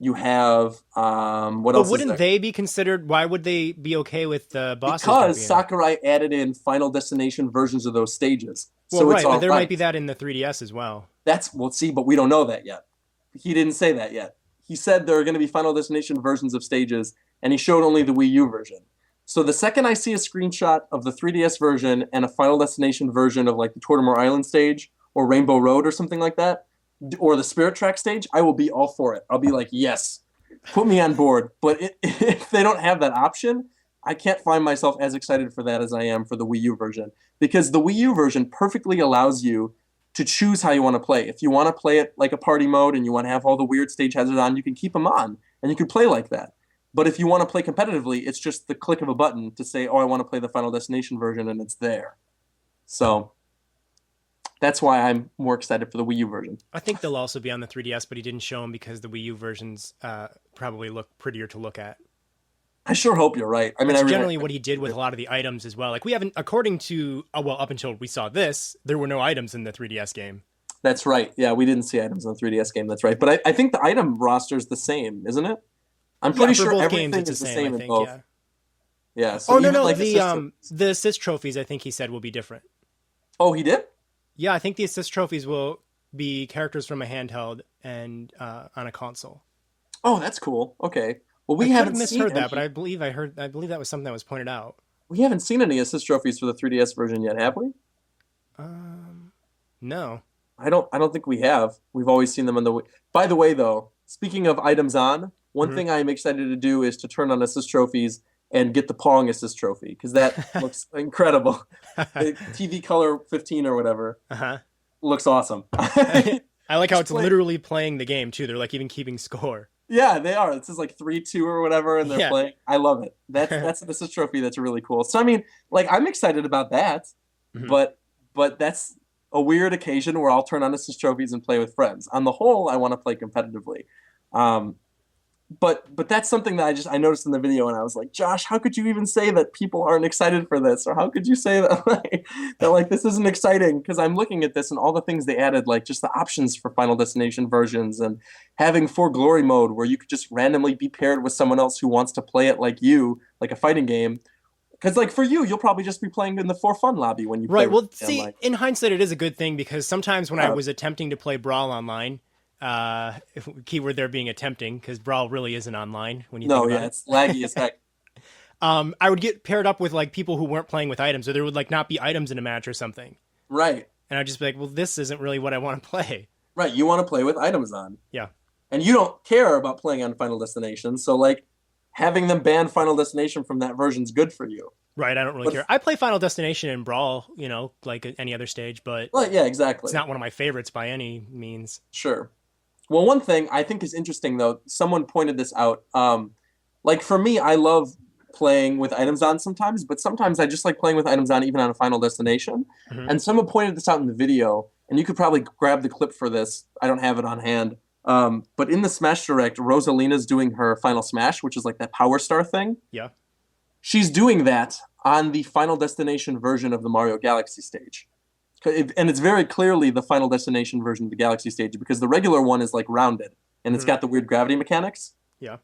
You have what else? But wouldn't they be considered? Why would they be okay with the bosses? Because Sakurai added in Final Destination versions of those stages. Well, so right, but there might be that in the 3DS as well. See, but we don't know that yet. He didn't say that yet. He said there are going to be Final Destination versions of stages, and he showed only the Wii U version. So the second I see a screenshot of the 3DS version and a Final Destination version of like the Tortimer Island stage or Rainbow Road or something like that, or the Spirit Track stage, I will be all for it. I'll be like, yes, put me on board. But if they don't have that option, I can't find myself as excited for that as I am for the Wii U version. Because the Wii U version perfectly allows you to choose how you want to play. If you want to play it like a party mode and you want to have all the weird stage hazards on, you can keep them on, and you can play like that. But if you want to play competitively, it's just the click of a button to say, oh, I want to play the Final Destination version, and it's there. So that's why I'm more excited for the Wii U version. I think they'll also be on the 3DS, but he didn't show them because the Wii U versions probably look prettier to look at. I sure hope you're right. I mean, that's generally what he did with a lot of the items as well. Like we haven't, according to, up until we saw this, there were no items in the 3DS game. That's right. Yeah, we didn't see items in the 3DS game. That's right. But I think the item roster is the same, isn't it? I'm pretty sure everything is the same in both. Yeah. So no. Like the assist trophies, I think he said, will be different. Oh, he did? Yeah, I think the assist trophies will be characters from a handheld and on a console. Oh, that's cool. Okay. Well, I haven't misheard that, but I believe that was something that was pointed out. We haven't seen any assist trophies for the 3DS version yet, have we? No. I don't think we have. We've always seen them on the Wii. By the way, though, speaking of items on, one thing I am excited to do is to turn on assist trophies and get the Pong assist trophy, because that looks incredible. The TV Color 15 or whatever looks awesome. I like how it's literally playing the game, too. They're like even keeping score. Yeah, they are. It says like 3-2 or whatever, and they're Yeah. playing. I love it. That's a trophy that's really cool. So I mean, like I'm excited about that, Mhm. but that's a weird occasion where I'll turn on assist trophies and play with friends. On the whole, I want to play competitively. Um, but that's something that I noticed in the video, and I was like, Josh, how could you even say that people aren't excited for this, or how could you say that like this isn't exciting? Because I'm looking at this and all the things they added, like just the options for Final Destination versions, and having For Glory mode where you could just randomly be paired with someone else who wants to play it like you, like a fighting game. Because like for you, you'll probably just be playing in the for fun lobby when you play Right. with Well, me see, online. in hindsight, it is a good thing because sometimes when I Yeah, was attempting to play Brawl online, keyword there being attempting, because Brawl really isn't online when you think no, about yeah, it. it's laggy as heck. I would get paired up with like people who weren't playing with items, or there would like not be items in a match or something, Right, and I'd just be like, "Well, this isn't really what I want to play." right. You want to play with items on. Yeah. And you don't care about playing on Final Destination, so like having them ban Final Destination from that version is good for you. Right. I don't really But care. I play Final Destination and Brawl, like any other stage, but well, yeah, it's exactly. not one of my favorites by any means. Sure. Well, one thing I think is interesting though, someone pointed this out. Like for me, I love playing with items on sometimes, but sometimes I just like playing with items on even on a Final Destination. Hmm. And someone pointed this out in the video, and you could probably grab the clip for this. I don't have it on hand. But in the Smash Direct, Rosalina's doing her Final Smash, which is like that Power Star thing. Yeah. She's doing that on the Final Destination version of the Mario Galaxy stage. And it's very clearly the Final Destination version of the Galaxy stage because the regular one is like rounded and it's Hmm. got the weird gravity mechanics. Yeah.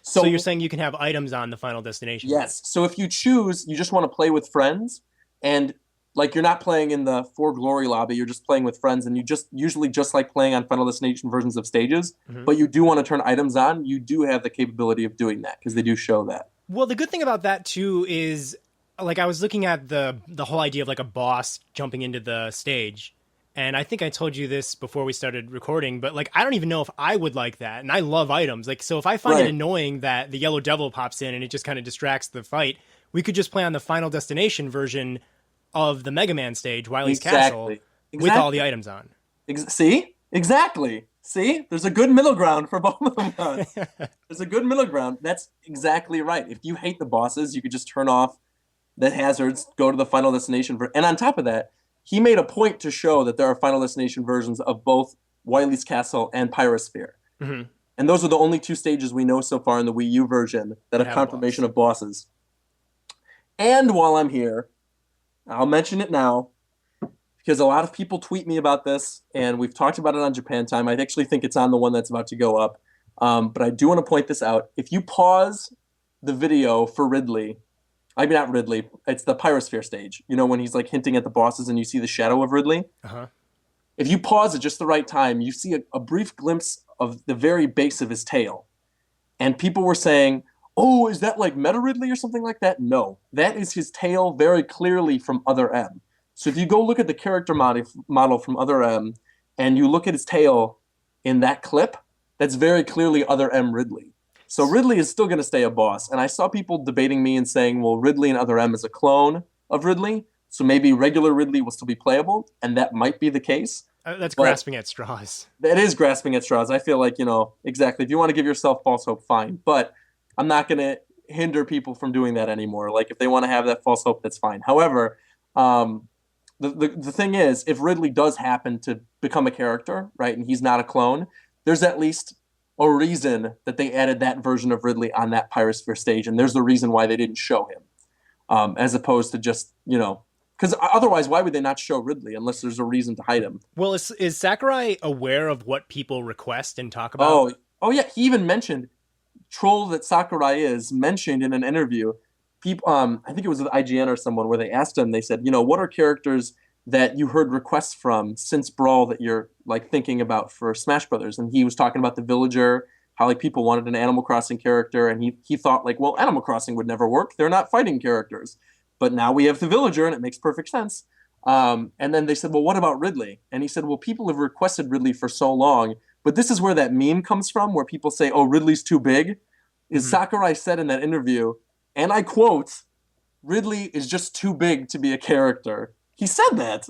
So you're So, saying you can have items on the Final Destination? yes. So if you choose, you just want to play with friends and like you're not playing in the For Glory lobby, you're just playing with friends and you just usually just like playing on Final Destination versions of stages, Hmm. but you do want to turn items on, you do have the capability of doing that because they do show that. Well, the good thing about that too is like I was looking at the whole idea of like a boss jumping into the stage. And I think I told you this before we started recording, but like I don't even know if I would like that. And I love items. Like so if I find it Right. annoying that the yellow devil pops in and it just kind of distracts the fight, we could just play on the Final Destination version of the Mega Man stage, Wily's Castle, Exactly. with all the Exactly. items on. See? Exactly. See? There's a good middle ground for both of us. There's a good middle ground. That's exactly right. If you hate the bosses, you could just turn off the hazards, go to the Final Destination. And on top of that, he made a point to show that there are Final Destination versions of both Wily's Castle and Pyrosphere. Hmm. And those are the only two stages we know so far in the Wii U version that That have have a confirmation boss. of bosses. And while I'm here, I'll mention it now because a lot of people tweet me about this, and we've talked about it on Japan Time. I actually think it's on the one that's about to go up. But I do want to point this out. If you pause the video for Ridley, I mean, not Ridley, it's the Pyrosphere stage. You know, when he's like hinting at the bosses and you see the shadow of Ridley? Uh-huh. If you pause at just the right time, you see a brief glimpse of the very base of his tail. And people were saying, oh, is that like Meta Ridley or something like that? No, that is his tail very clearly from Other M. So if you go look at the character model from Other M and you look at his tail in that clip, that's very clearly Other M Ridley. So Ridley is still going to stay a boss. And I saw people debating me and saying, well, Ridley in Other M is a clone of Ridley. So maybe regular Ridley will still be playable. And that might be the case. That's But grasping at straws. that is grasping at straws. I feel like, exactly. If you want to give yourself false hope, fine. But I'm not going to hinder people from doing that anymore. Like, if they want to have that false hope, that's fine. However, the thing is, if Ridley does happen to become a character, right, and he's not a clone, there's at least a reason that they added that version of Ridley on that Pyrosphere stage. And there's the reason why they didn't show him, as opposed to just, because otherwise, why would they not show Ridley unless there's a reason to hide him? Well, is Sakurai aware of what people request and talk about? Oh yeah. He even mentioned troll that Sakurai is mentioned in an interview. People, I think it was with IGN or someone where they asked him. They said, what are characters that you heard requests from since Brawl that you're like thinking about for Smash Brothers? And he was talking about the Villager, how like people wanted an Animal Crossing character, and he thought like, well, Animal Crossing would never work. They're not fighting characters. But now we have the Villager, and it makes perfect sense. And then they said, well, what about Ridley? And he said, well, people have requested Ridley for so long, but this is where that meme comes from, where people say, oh, Ridley's too big. Is Hmm. Sakurai said in that interview, and I quote, Ridley is just too big to be a character. He said that.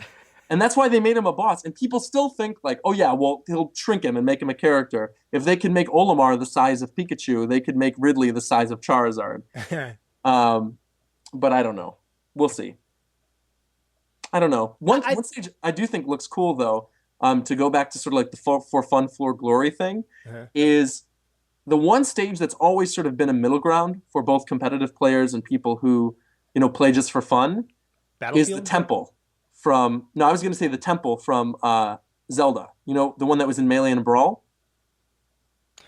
And that's why they made him a boss. And people still think like, oh yeah, well, he'll shrink him and make him a character. If they can make Olimar the size of Pikachu, they could make Ridley the size of Charizard. Um, but I don't know. We'll see. I don't know. One stage I do think looks cool though, to go back to sort of like the for fun floor glory thing, is the one stage that's always sort of been a middle ground for both competitive players and people who, play just for fun, is the temple from, no, I was going to say the temple from Zelda. The one that was in Melee and Brawl?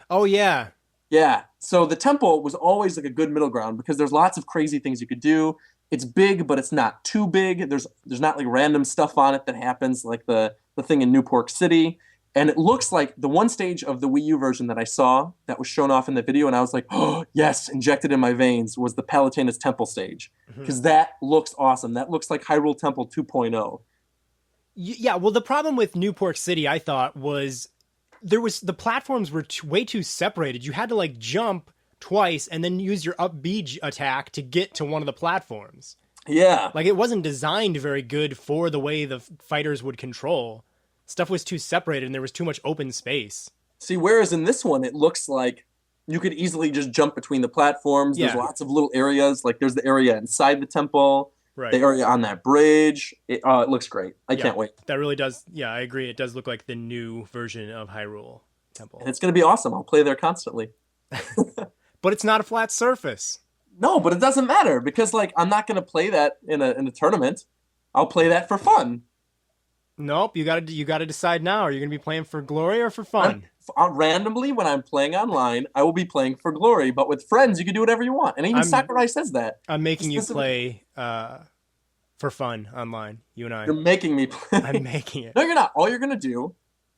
Oh, yeah. Yeah. So the temple was always like a good middle ground because there's lots of crazy things you could do. It's big, but it's not too big. There's not like random stuff on it that happens, like the thing in Newport City. And it looks like the one stage of the Wii U version that I saw that was shown off in the video, and I was like, oh, yes, injected in my veins, was the Palutena's Temple stage. Because that looks awesome. That looks like Hyrule Temple 2.0. Yeah, well, the problem with Newport City, I thought, was the platforms were way too separated. You had to, like, jump twice and then use your up B attack to get to one of the platforms. Yeah. Like, it wasn't designed very good for the way the fighters would control. Stuff was too separated and there was too much open space. See, whereas in this one, it looks like you could easily just jump between the platforms. There's lots of little areas. Like there's the area inside the temple, the area on that bridge. It looks great. I can't wait. That really does. Yeah, I agree. It does look like the new version of Hyrule Temple. And it's going to be awesome. I'll play there constantly. But it's not a flat surface. No, but it doesn't matter because like I'm not going to play that in a tournament. I'll play that for fun. Nope, you gotta decide now. Are you gonna be playing for glory or for fun? Randomly, when I'm playing online, I will be playing for glory. But with friends, you can do whatever you want. And even Sakurai says that. I'm making you play for fun online. You and I. You're making me play. I'm making it. No, you're not. All you're gonna do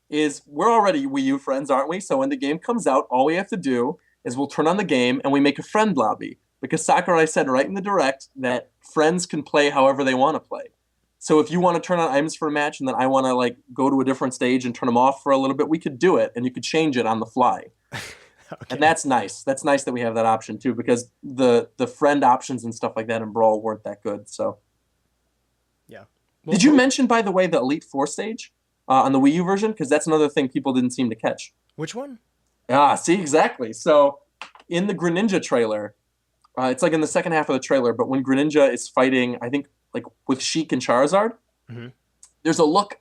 is we're already Wii U friends, aren't we? So when the game comes out, all we have to do is we'll turn on the game and we make a friend lobby because Sakurai said right in the direct that friends can play however they want to play. So if you want to turn on items for a match and then I want to like go to a different stage and turn them off for a little bit, we could do it and you could change it on the fly. And that's nice. That's nice that we have that option too because the friend options and stuff like that in Brawl weren't that good. So yeah. Well, did you mention, by the way, the Elite Four stage on the Wii U version? Because that's another thing people didn't seem to catch. Which one? See, exactly. So in the Greninja trailer, it's like in the second half of the trailer, but when Greninja is fighting, I think like with Sheik and Charizard, there's a look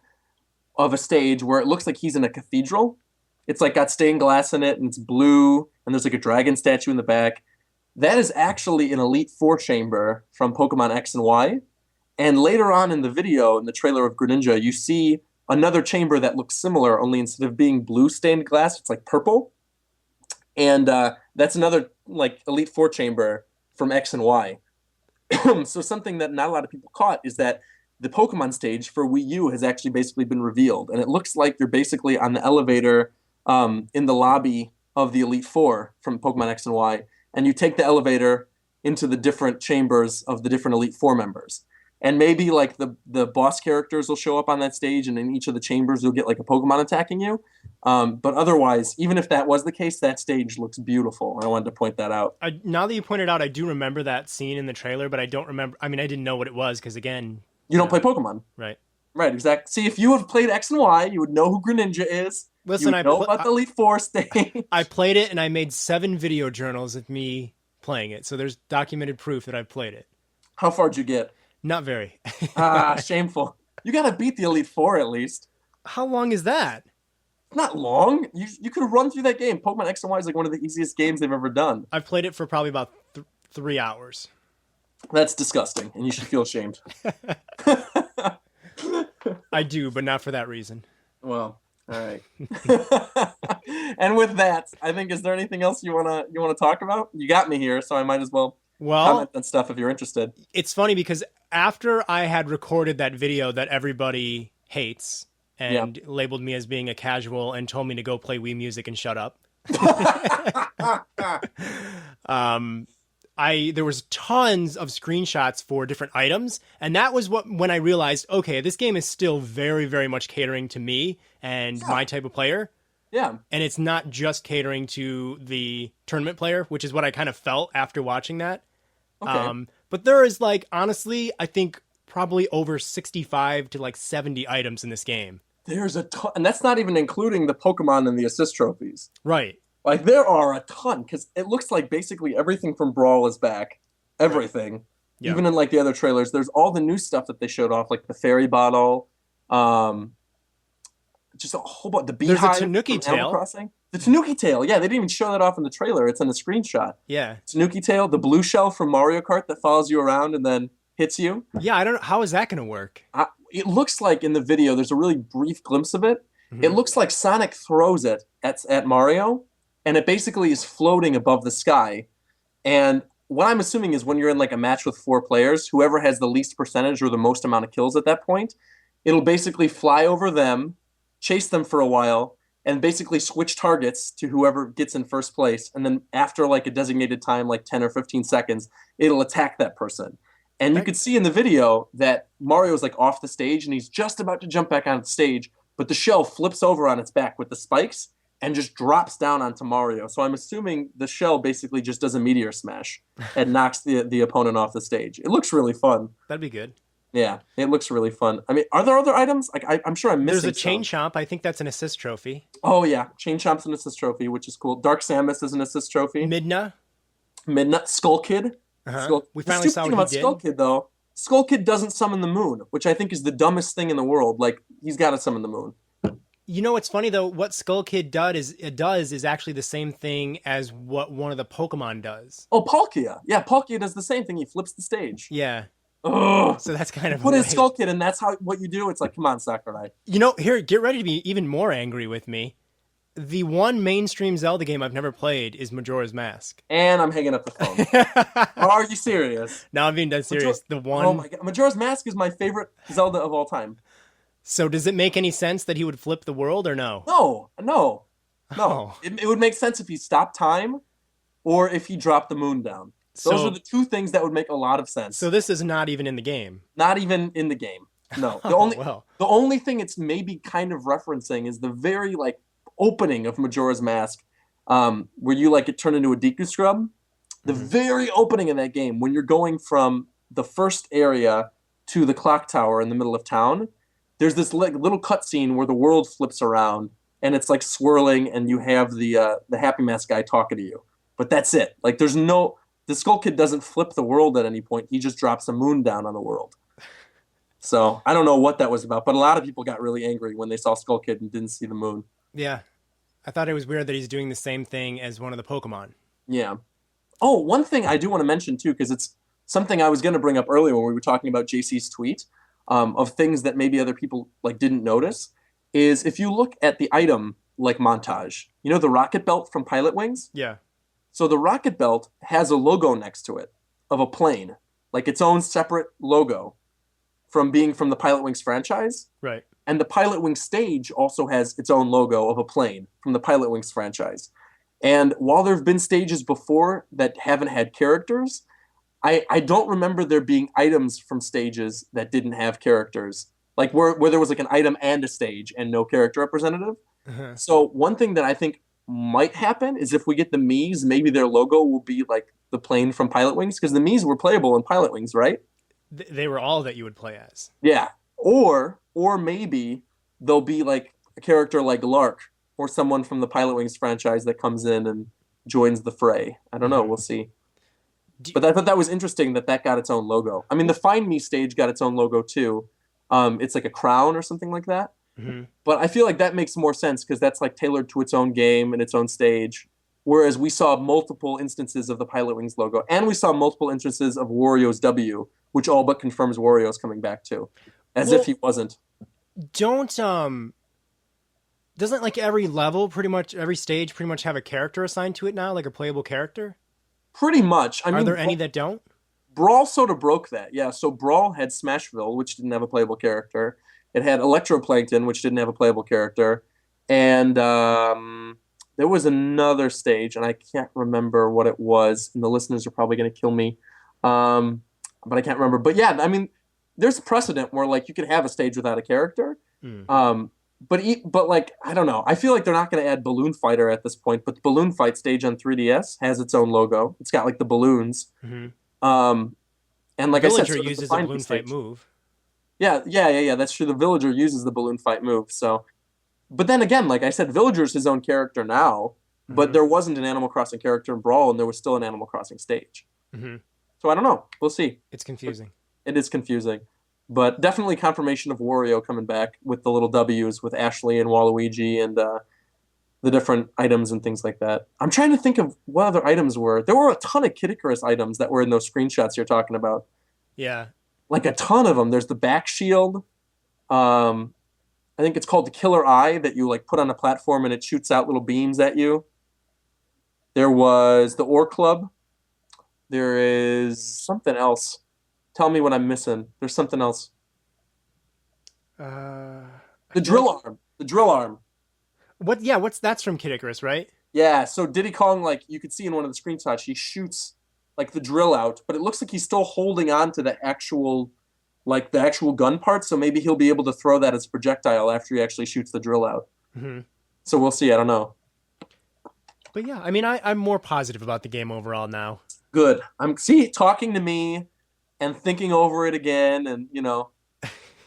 of a stage where it looks like he's in a cathedral. It's like got stained glass in it and it's blue and there's like a dragon statue in the back. That is actually an Elite Four chamber from Pokemon X and Y. And later on in the video, in the trailer of Greninja, you see another chamber that looks similar, only instead of being blue stained glass, it's like purple. And that's another like Elite Four chamber from X and Y. So something that not a lot of people caught is that the Pokemon stage for Wii U has actually basically been revealed. And it looks like you're basically on the elevator in the lobby of the Elite Four from Pokemon X and Y. And you take the elevator into the different chambers of the different Elite Four members. And maybe like the boss characters will show up on that stage and in each of the chambers you'll get like a Pokemon attacking you. But otherwise, even if that was the case, that stage looks beautiful. I wanted to point that out. Now that you pointed out, I do remember that scene in the trailer, but I don't remember. I mean, I didn't know what it was because, again... You don't play Pokemon. Right. Right, exactly. See, if you have played X and Y, you would know who Greninja is. Listen, you would know about the Elite Four stage. I played it, and I made 7 video journals of me playing it. So there's documented proof that I've played it. How far did you get? Not very. Shameful. You got to beat the Elite Four at least. How long is that? Not long. You could run through that game. Pokemon X and Y is like one of the easiest games they've ever done. I've played it for probably about 3 hours. That's disgusting, and you should feel ashamed. I do, but not for that reason. Well, all right. And with that, I think, is there anything else you wanna talk about? You got me here, so I might as well comment on stuff if you're interested. It's funny because after I had recorded that video that everybody hates and labeled me as being a casual and told me to go play Wii Music and shut up, there was tons of screenshots for different items, and that was when I realized, okay, this game is still very, very much catering to me and my type of player. Yeah. And it's not just catering to the tournament player, which is what I kind of felt after watching that. Okay. But there is, like, honestly, I think probably over 65 to like 70 items in this game. There's a ton, and that's not even including the Pokemon and the assist trophies. Right. Like there are a ton because it looks like basically everything from Brawl is back. Everything. Right. Yeah. Even in like the other trailers, there's all the new stuff that they showed off, like the fairy bottle, just a whole bunch. The beehive. There's a Tanuki tail. Crossing. The Tanuki tail. Yeah, they didn't even show that off in the trailer. It's in the screenshot. Yeah. Tanuki tail, the blue shell from Mario Kart that follows you around and then hits you. Yeah, I don't know. How is that going to work? It looks like in the video, there's a really brief glimpse of it. Mm-hmm. It looks like Sonic throws it at Mario, and it basically is floating above the sky. And what I'm assuming is when you're in like a match with 4 players, whoever has the least percentage or the most amount of kills at that point, it'll basically fly over them, chase them for a while, and basically switch targets to whoever gets in first place. And then after like a designated time, like 10 or 15 seconds, it'll attack that person. And you could see in the video that Mario's like off the stage and he's just about to jump back on the stage, but the shell flips over on its back with the spikes and just drops down onto Mario. So I'm assuming the shell basically just does a meteor smash and knocks the opponent off the stage. It looks really fun. That'd be good. Yeah, it looks really fun. I mean, are there other items? Like I'm sure I'm missing. There's a Chain Chomp. I think that's an assist trophy. Oh yeah, Chain Chomp's an assist trophy, which is cool. Dark Samus is an assist trophy. Midna, Skull Kid. Uh-huh. We finally saw what he did. Skull Kid though. Skull Kid doesn't summon the moon, which I think is the dumbest thing in the world. Like he's got to summon the moon. You know what's funny though? What Skull Kid does actually the same thing as what one of the Pokemon does. Oh, Palkia. Yeah, Palkia does the same thing. He flips the stage. Yeah. Ugh. So that's kind of put in Skull Kid, and that's what you do. It's like, come on, Sakurai. You know, here, get ready to be even more angry with me. The one mainstream Zelda game I've never played is Majora's Mask. And I'm hanging up the phone. Are you serious? No, I'm being dead serious. Oh my god, Majora's Mask is my favorite Zelda of all time. So does it make any sense that he would flip the world or no? No. Oh. It would make sense if he stopped time or if he dropped the moon down. Those are the two things that would make a lot of sense. So this is not even in the game. Not even in the game. No. The only thing it's maybe kind of referencing is the very like opening of Majora's Mask, where you like get turned into a Deku Scrub. The very opening of that game, when you're going from the first area to the clock tower in the middle of town, there's this little cutscene where the world flips around and it's like swirling, and you have the Happy Mask guy talking to you. But that's it. Like the Skull Kid doesn't flip the world at any point. He just drops a moon down on the world. So I don't know what that was about, but a lot of people got really angry when they saw Skull Kid and didn't see the moon. Yeah. I thought it was weird that he's doing the same thing as one of the Pokemon. Yeah. Oh, one thing I do want to mention too, because it's something I was going to bring up earlier when we were talking about JC's tweet, of things that maybe other people like didn't notice, is if you look at the item like montage, you know the rocket belt from Pilot Wings? Yeah. So the rocket belt has a logo next to it of a plane, like its own separate logo from being from the Pilot Wings franchise. Right. And the Pilot Wings stage also has its own logo of a plane from the Pilot Wings franchise. And while there have been stages before that haven't had characters, I don't remember there being items from stages that didn't have characters. Like where there was like an item and a stage and no character representative. Uh-huh. So one thing that I think might happen is if we get the Miis, maybe their logo will be like the plane from Pilot Wings, because the Miis were playable in Pilot Wings, right? They were all that you would play as. Yeah. Or maybe there'll be like a character like Lark or someone from the Pilot Wings franchise that comes in and joins the fray. I don't know. We'll see. But I thought that was interesting that got its own logo. I mean, the Find Me stage got its own logo too. It's like a crown or something like that. Mm-hmm. But I feel like that makes more sense because that's like tailored to its own game and its own stage. Whereas we saw multiple instances of the Pilot Wings logo, and we saw multiple instances of Wario's W, which all but confirms Wario's coming back too, as if he wasn't. Doesn't like every level, pretty much every stage, pretty much have a character assigned to it now, like a playable character? Pretty much. Are there any that don't? Brawl sort of broke that, yeah. So Brawl had Smashville, which didn't have a playable character. It had Electroplankton, which didn't have a playable character. And there was another stage, and I can't remember what it was, and the listeners are probably going to kill me. But I can't remember. But yeah, I mean, there's precedent where like you could have a stage without a character. But like, I don't know. I feel like they're not going to add Balloon Fighter at this point, but the Balloon Fight stage on 3DS has its own logo. It's got like the balloons. Mm-hmm. And like Villager I said, uses a Balloon Fight move. Yeah. That's true. The villager uses the balloon fight move. So, but then again, like I said, villager's his own character now, but Hmm. there wasn't an Animal Crossing character in Brawl, and there was still an Animal Crossing stage. Hmm. So I don't know. We'll see. It's confusing. It is confusing, but definitely confirmation of Wario coming back with the little W's with Ashley and Waluigi and the different items and things like that. I'm trying to think of what other items were. There were a ton of Kid Icarus items that were in those screenshots you're talking about. Yeah. Like a ton of them. There's the back shield. Um, I think it's called the Killer Eye that you like put on a platform and it shoots out little beams at you. There was the Ore Club. There is something else. Tell me what I'm missing. There's something else. I The feel like drill arm. The drill arm. what? Yeah, what's that's from Kid Icarus, right? Yeah, so Diddy Kong, like you could see in one of the screenshots, he shoots like the drill out, but it looks like he's still holding on to the actual gun part. So maybe he'll be able to throw that as a projectile after he actually shoots the drill out. Hmm. So we'll see. I don't know. But yeah, I mean, I'm more positive about the game overall now. Good. I'm see talking to me and thinking over it again, and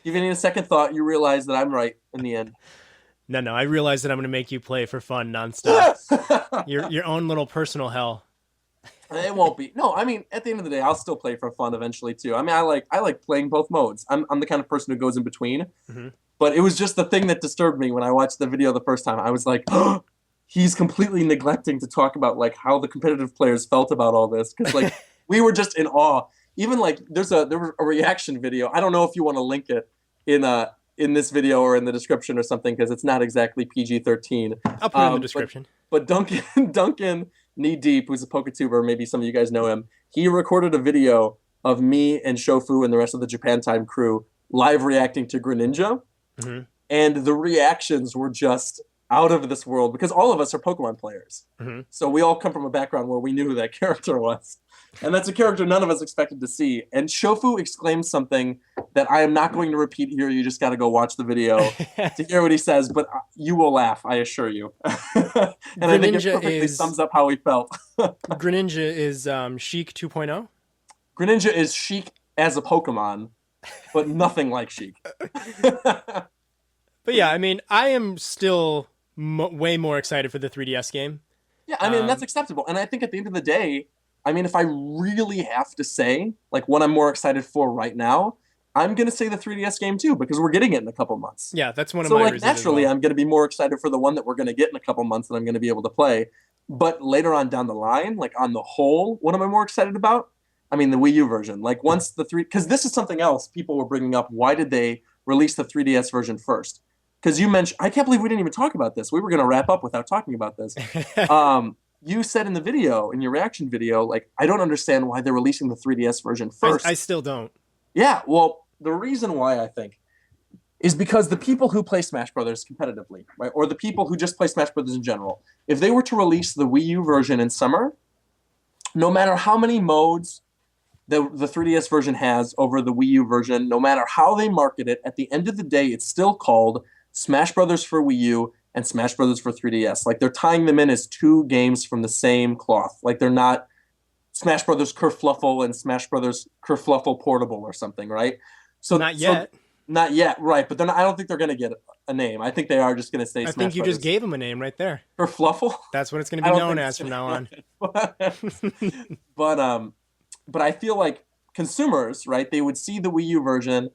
giving it a second thought. You realize that I'm right in the end. No, I realize that I'm going to make you play for fun nonstop. Your own little personal hell. It won't be. No, I mean, at the end of the day, I'll still play for fun eventually too. I mean, I like playing both modes. I'm the kind of person who goes in between. Hmm. But it was just the thing that disturbed me when I watched the video the first time. I was like, oh, he's completely neglecting to talk about like how the competitive players felt about all this because like we were just in awe. Even like there was a reaction video. I don't know if you want to link it in this video or in the description or something because it's not exactly PG-13. I'll put it in the But description. Duncan Knee Deep, who's a Poketuber, maybe some of you guys know him. He recorded a video of me and Shofu and the rest of the Japan Time crew live reacting to Greninja, Hmm. and the reactions were just out of this world because all of us are Pokemon players. Hmm. So we all come from a background where we knew who that character was. And that's a character none of us expected to see. And Shofu exclaimed something that I am not going to repeat here. You just got to go watch the video to hear what he says, but you will laugh, I assure you. And I think it perfectly sums up how he felt. Greninja is Sheik 2.0. Greninja is Sheik as a Pokemon, but nothing like Sheik. But yeah, I mean, I am still way more excited for the 3DS game. Yeah, I mean, that's acceptable. And I think at the end of the day, I mean, if I really have to say, like, what I'm more excited for right now, I'm going to say the 3DS game too, because we're getting it in a couple months. Yeah, that's one of So, my like, reasons as naturally, well. I'm going to be more excited for the one that we're going to get in a couple months that I'm going to be able to play. But later on down the line, like, on the whole, what am I more excited about? I mean, the Wii U version. Like, once because this is something else people were bringing up. Why did they release the 3DS version first? Because you mentioned, I can't believe we didn't even talk about this. We were going to wrap up without talking about this. You said in the video, in your reaction video, like, I don't understand why they're releasing the 3DS version first. I still don't. Yeah, well, the reason why I think is because the people who play Smash Brothers competitively, right, or the people who just play Smash Brothers in general, if they were to release the Wii U version in summer, no matter how many modes the 3DS version has over the Wii U version, no matter how they market it, at the end of the day, it's still called Smash Brothers for Wii U and Smash Brothers for 3DS. Like they're tying them in as two games from the same cloth. Like they're not Smash Brothers Kerfluffle and Smash Brothers Kerfluffle Portable or something, right? Not yet. Not yet, right? But they're not, I don't think they're going to get a name. I think they are just going to say I Smash think you Brothers. just gave him a name right there. Kerfluffle. That's what it's going I to be don't known think as it's from now on. But I feel like consumers, right? They would see the Wii U version,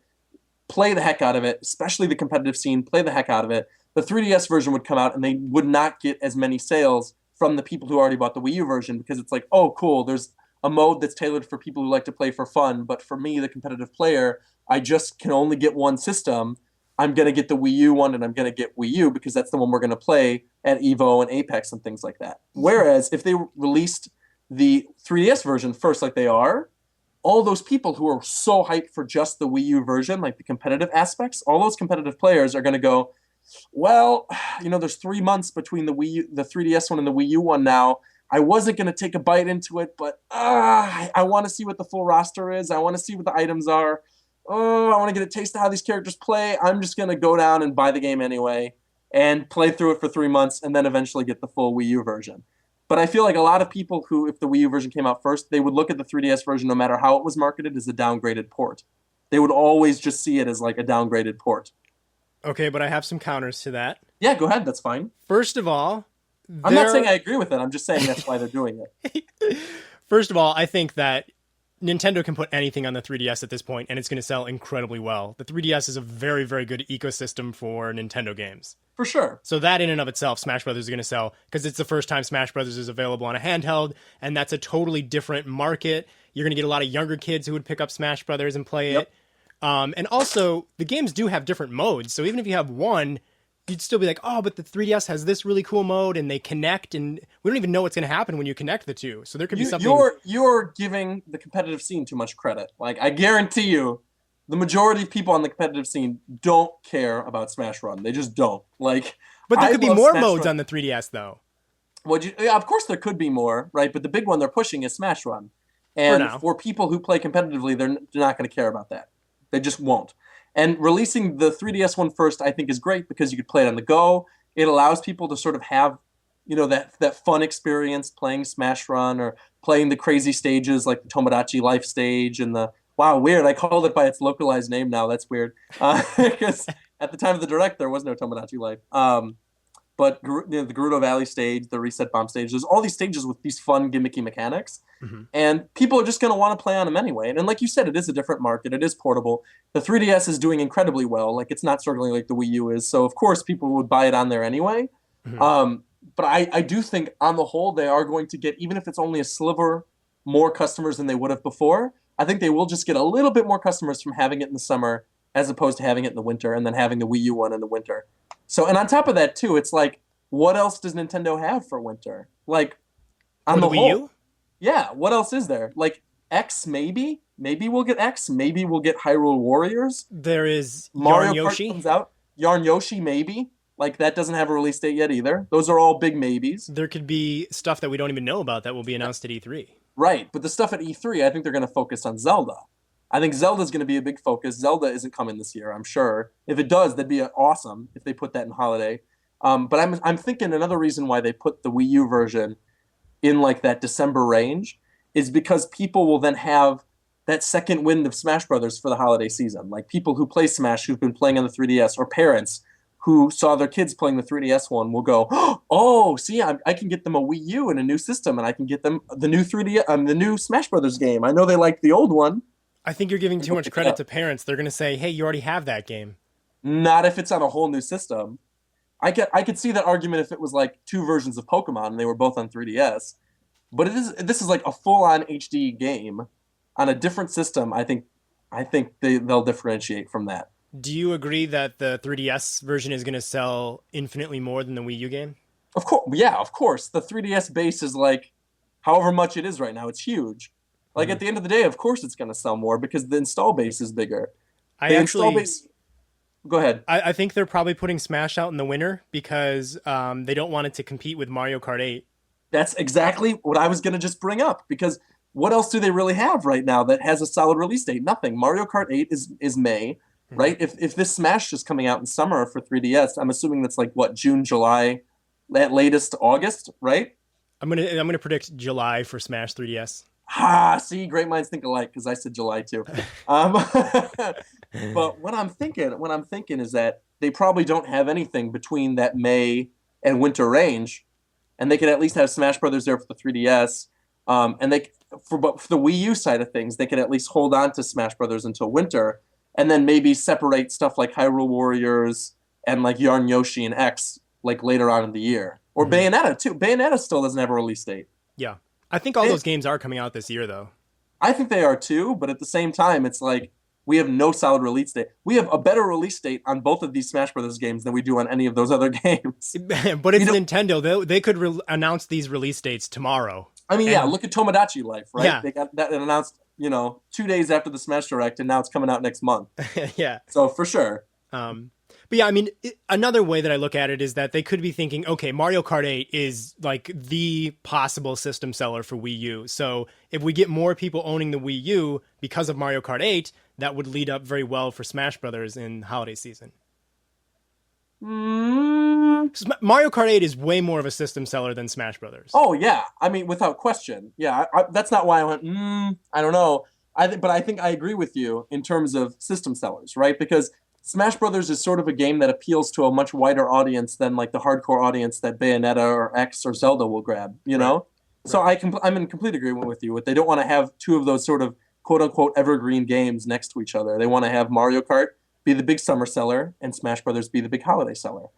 play the heck out of it, especially the competitive scene, play the heck out of it. The 3DS version would come out and they would not get as many sales from the people who already bought the Wii U version because it's like, oh, cool, there's a mode that's tailored for people who like to play for fun. But for me, the competitive player, I just can only get one system. I'm going to get the Wii U one and I'm going to get Wii U because that's the one we're going to play at EVO and Apex and things like that. Whereas if they released the 3DS version first like they are, all those people who are so hyped for just the Wii U version, like the competitive aspects, all those competitive players are going to go, well, there's 3 months between the 3DS one and the Wii U one now. I wasn't going to take a bite into it, but I want to see what the full roster is. I want to see what the items are. Oh, I want to get a taste of how these characters play. I'm just going to go down and buy the game anyway and play through it for 3 months and then eventually get the full Wii U version. But I feel like a lot of people who, if the Wii U version came out first, they would look at the 3DS version, no matter how it was marketed, as a downgraded port. They would always just see it as like a downgraded port. Okay, but I have some counters to that. Yeah, go ahead. That's fine. First of all, I'm not saying I agree with it. I'm just saying that's why they're doing it. First of all, I think that Nintendo can put anything on the 3DS at this point, and it's going to sell incredibly well. The 3DS is a very, very good ecosystem for Nintendo games. For sure. So that in and of itself, Smash Brothers is going to sell because it's the first time Smash Brothers is available on a handheld, and that's a totally different market. You're going to get a lot of younger kids who would pick up Smash Brothers and play it. And also, the games do have different modes, so even if you have one, you'd still be like, oh, but the 3DS has this really cool mode, and they connect, and we don't even know what's going to happen when you connect the two. So there could be something... You're giving the competitive scene too much credit. Like, I guarantee you, the majority of people on the competitive scene don't care about Smash Run. They just don't. Like, but there could be more modes Run. on the 3DS, though. Well, yeah, of course there could be more, right? But the big one they're pushing is Smash Run. And for people who play competitively, they're not going to care about that. They just won't. And releasing the 3DS one first, I think, is great because you could play it on the go. It allows people to sort of have, that fun experience playing Smash Run or playing the crazy stages like the Tomodachi Life stage and the... Wow, weird. I called it by its localized name now. That's weird. Because at the time of the Direct, there was no Tomodachi Life. But the Gerudo Valley stage, the Reset Bomb stage, there's all these stages with these fun, gimmicky mechanics. Mm-hmm. And people are just going to want to play on them anyway. And like you said, it is a different market. It is portable. The 3DS is doing incredibly well. Like, it's not struggling like the Wii U is. So, of course, people would buy it on there anyway. Mm-hmm. But I do think, on the whole, they are going to get, even if it's only a sliver, more customers than they would have before. I think they will just get a little bit more customers from having it in the summer as opposed to having it in the winter and then having the Wii U one in the winter. So, and on top of that, too, it's like, what else does Nintendo have for winter? Like, on the Wii U? Yeah, what else is there? Like, X, maybe? Maybe we'll get X. Maybe we'll get Hyrule Warriors. There is Mario Yarn Yoshi. Kart comes out. Yarn Yoshi, maybe. Like, that doesn't have a release date yet either. Those are all big maybes. There could be stuff that we don't even know about that will be announced at E3. Right, but the stuff at E3, I think they're going to focus on Zelda. I think Zelda's going to be a big focus. Zelda isn't coming this year, I'm sure. If it does, that'd be awesome if they put that in holiday. But I'm thinking another reason why they put the Wii U version in like that December range is because people will then have that second wind of Smash Brothers for the holiday season. Like people who play Smash who've been playing on the 3DS or parents who saw their kids playing the 3DS one will go, oh, see, I can get them a Wii U and a new system, and I can get them the new 3D, the new Smash Brothers game. I know they liked the old one. I think you're giving too much credit to parents. They're going to say, hey, you already have that game. Not if it's on a whole new system. I could see that argument if it was like two versions of Pokemon and they were both on 3DS. But this is like a full-on HD game on a different system. I think they'll differentiate from that. Do you agree that the 3DS version is going to sell infinitely more than the Wii U game? Of course, yeah, of course. The 3DS base is like, however much it is right now, it's huge. Like at the end of the day, of course it's going to sell more because the install base is bigger. Go ahead. I think they're probably putting Smash out in the winter because they don't want it to compete with Mario Kart 8. That's exactly what I was going to just bring up because what else do they really have right now that has a solid release date? Nothing. Mario Kart 8 is May. Right? If this Smash is coming out in summer for 3DS, I'm assuming that's like what, June, July, at latest August, right? I'm gonna predict July for Smash 3DS. See, great minds think alike because I said July too. But what I'm thinking is that they probably don't have anything between that May and winter range, and they could at least have Smash Brothers there for the 3DS. And for the Wii U side of things, they could at least hold on to Smash Brothers until winter. And then maybe separate stuff like Hyrule Warriors and like Yarn Yoshi and X like later on in the year. Or Bayonetta too. Bayonetta still doesn't have a release date. Yeah. I think all those games are coming out this year though. I think they are too, but at the same time it's like we have no solid release date. We have a better release date on both of these Smash Brothers games than we do on any of those other games. But it's Nintendo. They could announce these release dates tomorrow. I mean, look at Tomodachi Life, right? Yeah. They got that announced 2 days after the Smash Direct, and now it's coming out next month. Yeah. So, for sure. But yeah, I mean, another way that I look at it is that they could be thinking, okay, Mario Kart 8 is like the possible system seller for Wii U. So if we get more people owning the Wii U because of Mario Kart 8, that would lead up very well for Smash Brothers in holiday season. Mario Kart 8 is way more of a system seller than Smash Brothers. Oh, yeah. I mean, without question. Yeah, that's not why I went, I don't know. But I think I agree with you in terms of system sellers, right? Because Smash Brothers is sort of a game that appeals to a much wider audience than like the hardcore audience that Bayonetta or X or Zelda will grab, you know? So I'm in complete agreement with you. They don't want to have two of those sort of quote unquote evergreen games next to each other. They want to have Mario Kart be the big summer seller and Smash Brothers be the big holiday seller.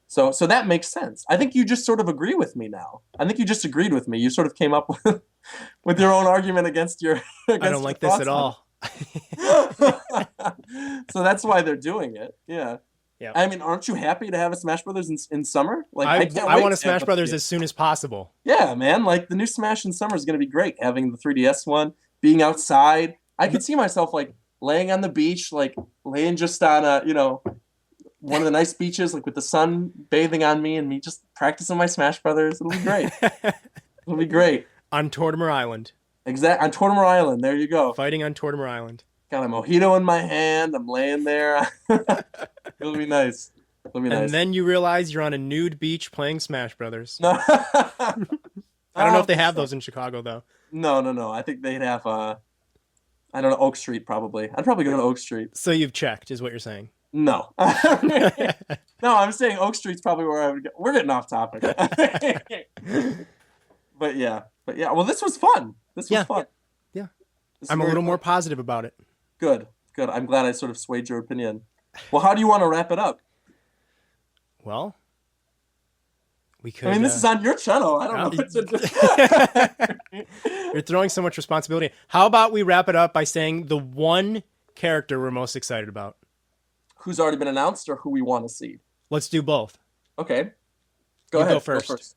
So that makes sense. I think you just sort of agree with me now. I think you just agreed with me. You sort of came up with your own argument against your. Against I don't like this at all. So that's why they're doing it. Yeah. Yeah. I mean, aren't you happy to have a Smash Brothers in summer? Like, I want a Smash Brothers as soon as possible. Yeah, man. Like the new Smash in summer is going to be great. Having the 3DS one, being outside. I could see myself like laying on the beach, like laying just on a, one of the nice beaches, like with the sun bathing on me and me just practicing my Smash Brothers. It'll be great. It'll be great. On Tortimer Island. Exactly. On Tortimer Island. There you go. Fighting on Tortimer Island. Got a mojito in my hand. I'm laying there. It'll be nice. It'll be nice. And then you realize you're on a nude beach playing Smash Brothers. No. I don't know if they have those in Chicago, though. No. I think they'd have, I don't know, Oak Street probably. I'd probably go to Oak Street. So you've checked, is what you're saying. No. No, I'm saying Oak Street's probably where I would go. We're getting off topic. But yeah. Well, this was fun. This was fun. Yeah. I'm a little more positive about it. Good. I'm glad I sort of swayed your opinion. Well, how do you want to wrap it up? Well, we could. I mean, this is on your channel. I don't know what to do. You're throwing so much responsibility. How about we wrap it up by saying the one character we're most excited about? Who's already been announced or who we want to see? Let's do both. Okay. Go ahead. Go first.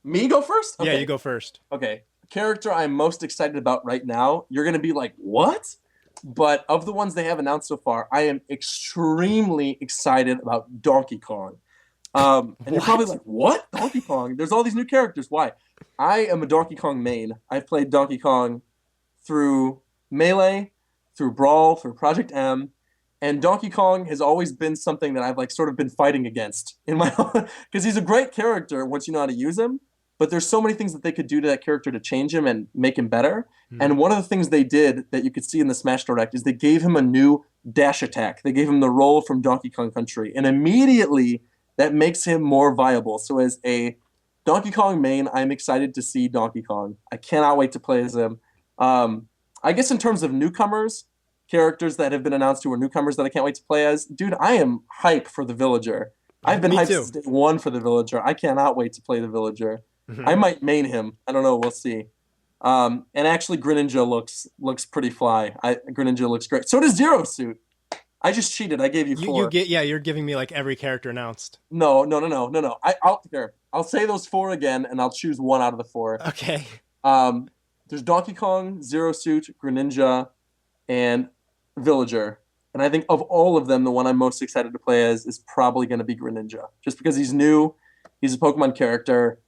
Me go first? Okay. Yeah, you go first. Okay. Character I'm most excited about right now. You're going to be like, what? But of the ones they have announced so far, I am extremely excited about Donkey Kong. And you're probably like, what? Donkey Kong? There's all these new characters. Why? I am a Donkey Kong main. I've played Donkey Kong through Melee, through Brawl, through Project M. And Donkey Kong has always been something that I've like sort of been fighting against in my own, because he's a great character once you know how to use him. But there's so many things that they could do to that character to change him and make him better. And one of the things they did that you could see in the Smash Direct is they gave him a new dash attack. They gave him the roll from Donkey Kong Country. And immediately that makes him more viable. So as a Donkey Kong main, I'm excited to see Donkey Kong. I cannot wait to play as him. I guess in terms of newcomers, characters that have been announced who are newcomers that I can't wait to play as, dude, I am hype for the Villager. I've been hyped since day one for the Villager. I cannot wait to play the Villager. I might main him. I don't know. We'll see. And actually, Greninja looks pretty fly. Greninja looks great. So does Zero Suit. I just cheated. I gave you 4. You're giving me like every character announced. No. I'll say those 4 again, and I'll choose one out of the 4. Okay. There's Donkey Kong, Zero Suit, Greninja, and Villager. And I think of all of them, the one I'm most excited to play as is probably going to be Greninja. Just because he's new, he's a Pokemon character.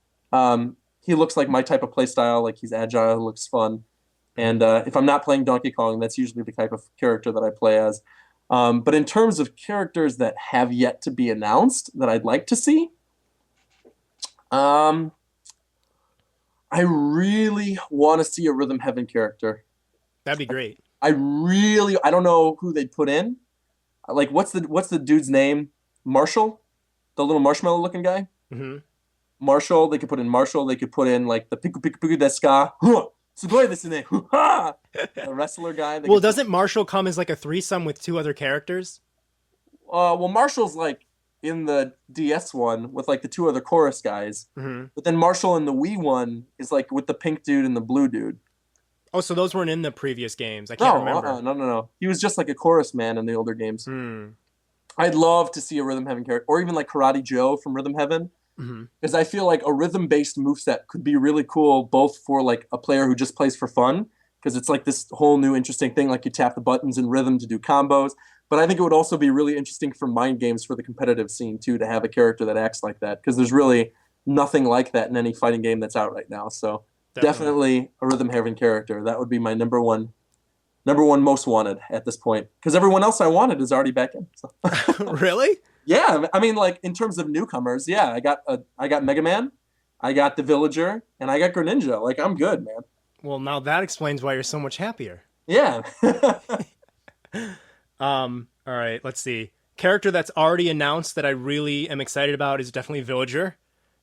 He looks like my type of playstyle. Like he's agile, looks fun. And if I'm not playing Donkey Kong, that's usually the type of character that I play as. But in terms of characters that have yet to be announced that I'd like to see, I really want to see a Rhythm Heaven character. That'd be great. I don't know who they'd put in. Like, what's the dude's name? Marshall? The little marshmallow looking guy? Mm-hmm. Marshall. They could put in Marshall. They could put in, like, the Piku Piku Piku Deska. Sugoi desu ne. The wrestler guy. Well, doesn't Marshall come as, like, a threesome with 2 other characters? Well, Marshall's, like, in the DS one with, like, the 2 other chorus guys. Mm-hmm. But then Marshall in the Wii one is, like, with the pink dude and the blue dude. Oh, so those weren't in the previous games. I can't remember. No. He was just like a chorus man in the older games. I'd love to see a Rhythm Heaven character, or even like Karate Joe from Rhythm Heaven, because I feel like a rhythm-based moveset could be really cool, both for like a player who just plays for fun, because it's like this whole new interesting thing, like you tap the buttons in rhythm to do combos. But I think it would also be really interesting for mind games for the competitive scene too, to have a character that acts like that, because there's really nothing like that in any fighting game that's out right now. So. Definitely a Rhythm Heaven character. That would be my number one most wanted at this point. Because everyone else I wanted is already back in. So. Really? Yeah. I mean, like, in terms of newcomers, yeah, I got Mega Man, I got the Villager, and I got Greninja. Like, I'm good, man. Well, now that explains why you're so much happier. Yeah. All right, let's see. Character that's already announced that I really am excited about is definitely Villager.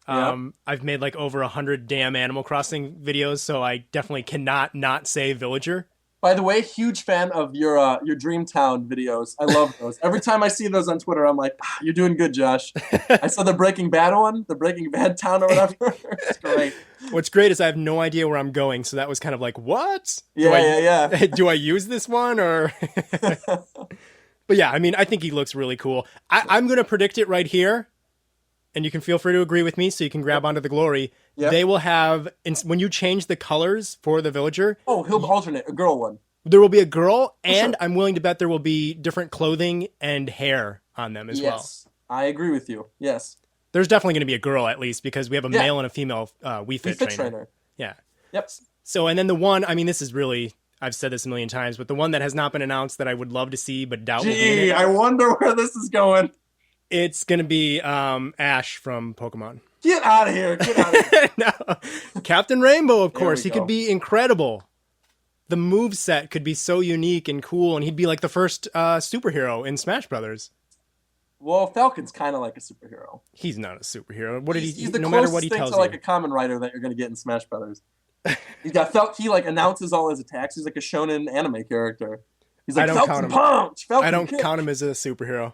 Yep. I've made like over 100 damn Animal Crossing videos, so I definitely cannot not say Villager. By the way, huge fan of your Dreamtown videos. I love those. Every time I see those on Twitter, I'm like, you're doing good, Josh. I saw the Breaking Bad one, the Breaking Bad town or whatever. It's great. What's great is I have no idea where I'm going, so that was kind of like, what? Yeah. Do I use this one or? But yeah, I mean, I think he looks really cool. I'm going to predict it right here, and you can feel free to agree with me so you can grab onto the glory. Yep. They will have, when you change the colors for the villager. Oh, he'll alternate, a girl one. There will be a girl, and sure. I'm willing to bet there will be different clothing and hair on them as well. Yes, I agree with you. Yes. There's definitely going to be a girl at least because we have a male and a female Wii Fit trainer. Yeah. Yep. So, and then the one, I mean, this is really, I've said this a million times, but the one that has not been announced that I would love to see but doubt will be in it. I wonder where this is going. It's going to be Ash from Pokemon. Get out of here. Get out of here. No. Captain Rainbow, of course. He go. could be incredible. The moveset could be so unique and cool, and he'd be like the first superhero in Smash Brothers. Well, Falcon's kind of like a superhero. He's not a superhero. What did He's the no matter what he closest tells thing to like you. a common writer that you're going to get in Smash Brothers. He's got he like announces all his attacks. He's like a shonen anime character. He's like Falcon Punch. Falcon I don't kick. count him as a superhero.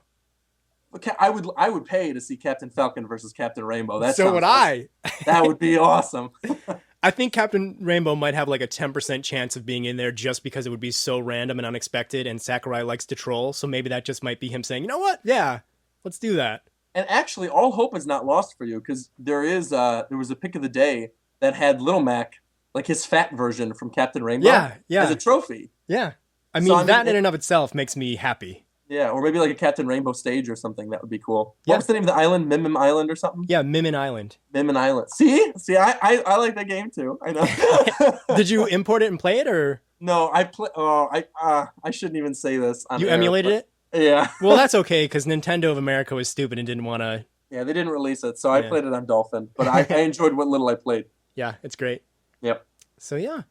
Okay, I would pay to see Captain Falcon versus Captain Rainbow. So would I. That would be awesome. I think Captain Rainbow might have like a 10% chance of being in there just because it would be so random and unexpected, and Sakurai likes to troll, so maybe that just might be him saying, you know what? Yeah, let's do that. And actually, all hope is not lost for you because there was a pick of the day that had Little Mac, like his fat version from Captain Rainbow, as a trophy. Yeah. I mean, that in and of itself makes me happy. Yeah, or maybe like a Captain Rainbow stage or something. That would be cool. Yeah. What was the name of the island? Mimim Island or something? Yeah, Mimin Island. Mimin Island. See, I like that game too. I know. Did you import it and play it, or no? I shoun't even say this. You emulated it? Yeah. Well, that's okay because Nintendo of America was stupid and didn't want to. Yeah, they didn't release it, so I played it on Dolphin. But I enjoyed what little I played. Yeah, it's great. Yep. So yeah.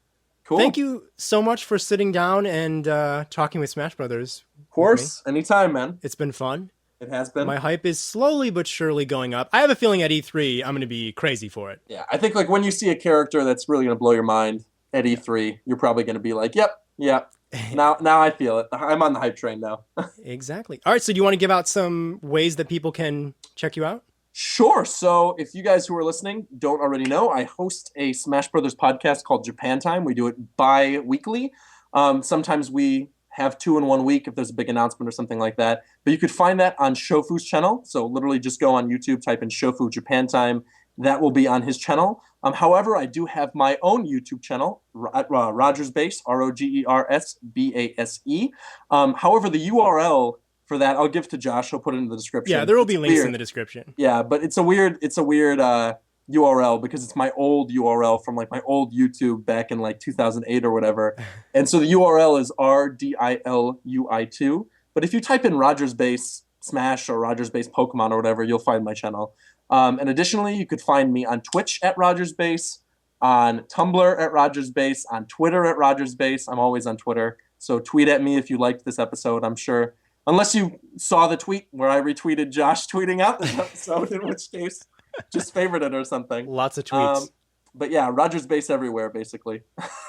Cool. Thank you so much for sitting down and talking with Smash Brothers. Of course, anytime, man. It's been fun. It has been. My hype is slowly but surely going up. I have a feeling at E3 I'm going to be crazy for it. Yeah, I think like when you see a character that's really going to blow your mind at E3, you're probably going to be like, "Yep. Now I feel it. I'm on the hype train now." Exactly. All right, so do you want to give out some ways that people can check you out? Sure. So if you guys who are listening don't already know, I host a Smash Brothers podcast called Japan Time. We do it bi-weekly. Sometimes we have 2 in 1 week if there's a big announcement or something like that. But you could find that on Shofu's channel. So literally just go on YouTube, type in Shofu Japan Time. That will be on his channel. However, I do have my own YouTube channel at RogersBase, RogersBase. However, the URL for that I'll give to Josh. He'll put it in the description. Yeah, there will be links in the description. Yeah, but it's a weird URL because it's my old URL from like my old YouTube back in like 2008 or whatever. And so the URL is RDILUI2. But if you type in RogersBase Smash or RogersBase Pokemon or whatever, you'll find my channel. And additionally, you could find me on Twitch at RogersBase, on Tumblr at RogersBase, on Twitter at RogersBase. I'm always on Twitter. So tweet at me if you liked this episode, I'm sure. Unless you saw the tweet where I retweeted Josh tweeting out this episode, in which case just favorite it or something. Lots of tweets. But yeah, RogersBase everywhere, basically.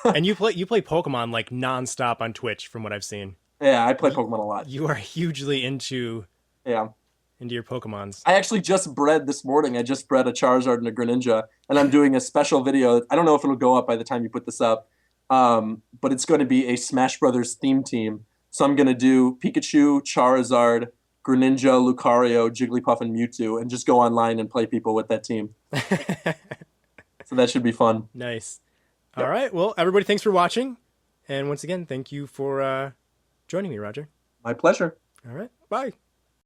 And you play Pokemon like nonstop on Twitch, from what I've seen. Yeah, I play Pokemon a lot. You are hugely into your Pokemons. I actually just bred this morning. I just bred a Charizard and a Greninja, and I'm doing a special video. I don't know if it'll go up by the time you put this up, but it's going to be a Smash Brothers theme team. So I'm going to do Pikachu, Charizard, Greninja, Lucario, Jigglypuff, and Mewtwo, and just go online and play people with that team. So that should be fun. Nice. All right. Well, everybody, thanks for watching. And once again, thank you for joining me, Roger. My pleasure. All right. Bye.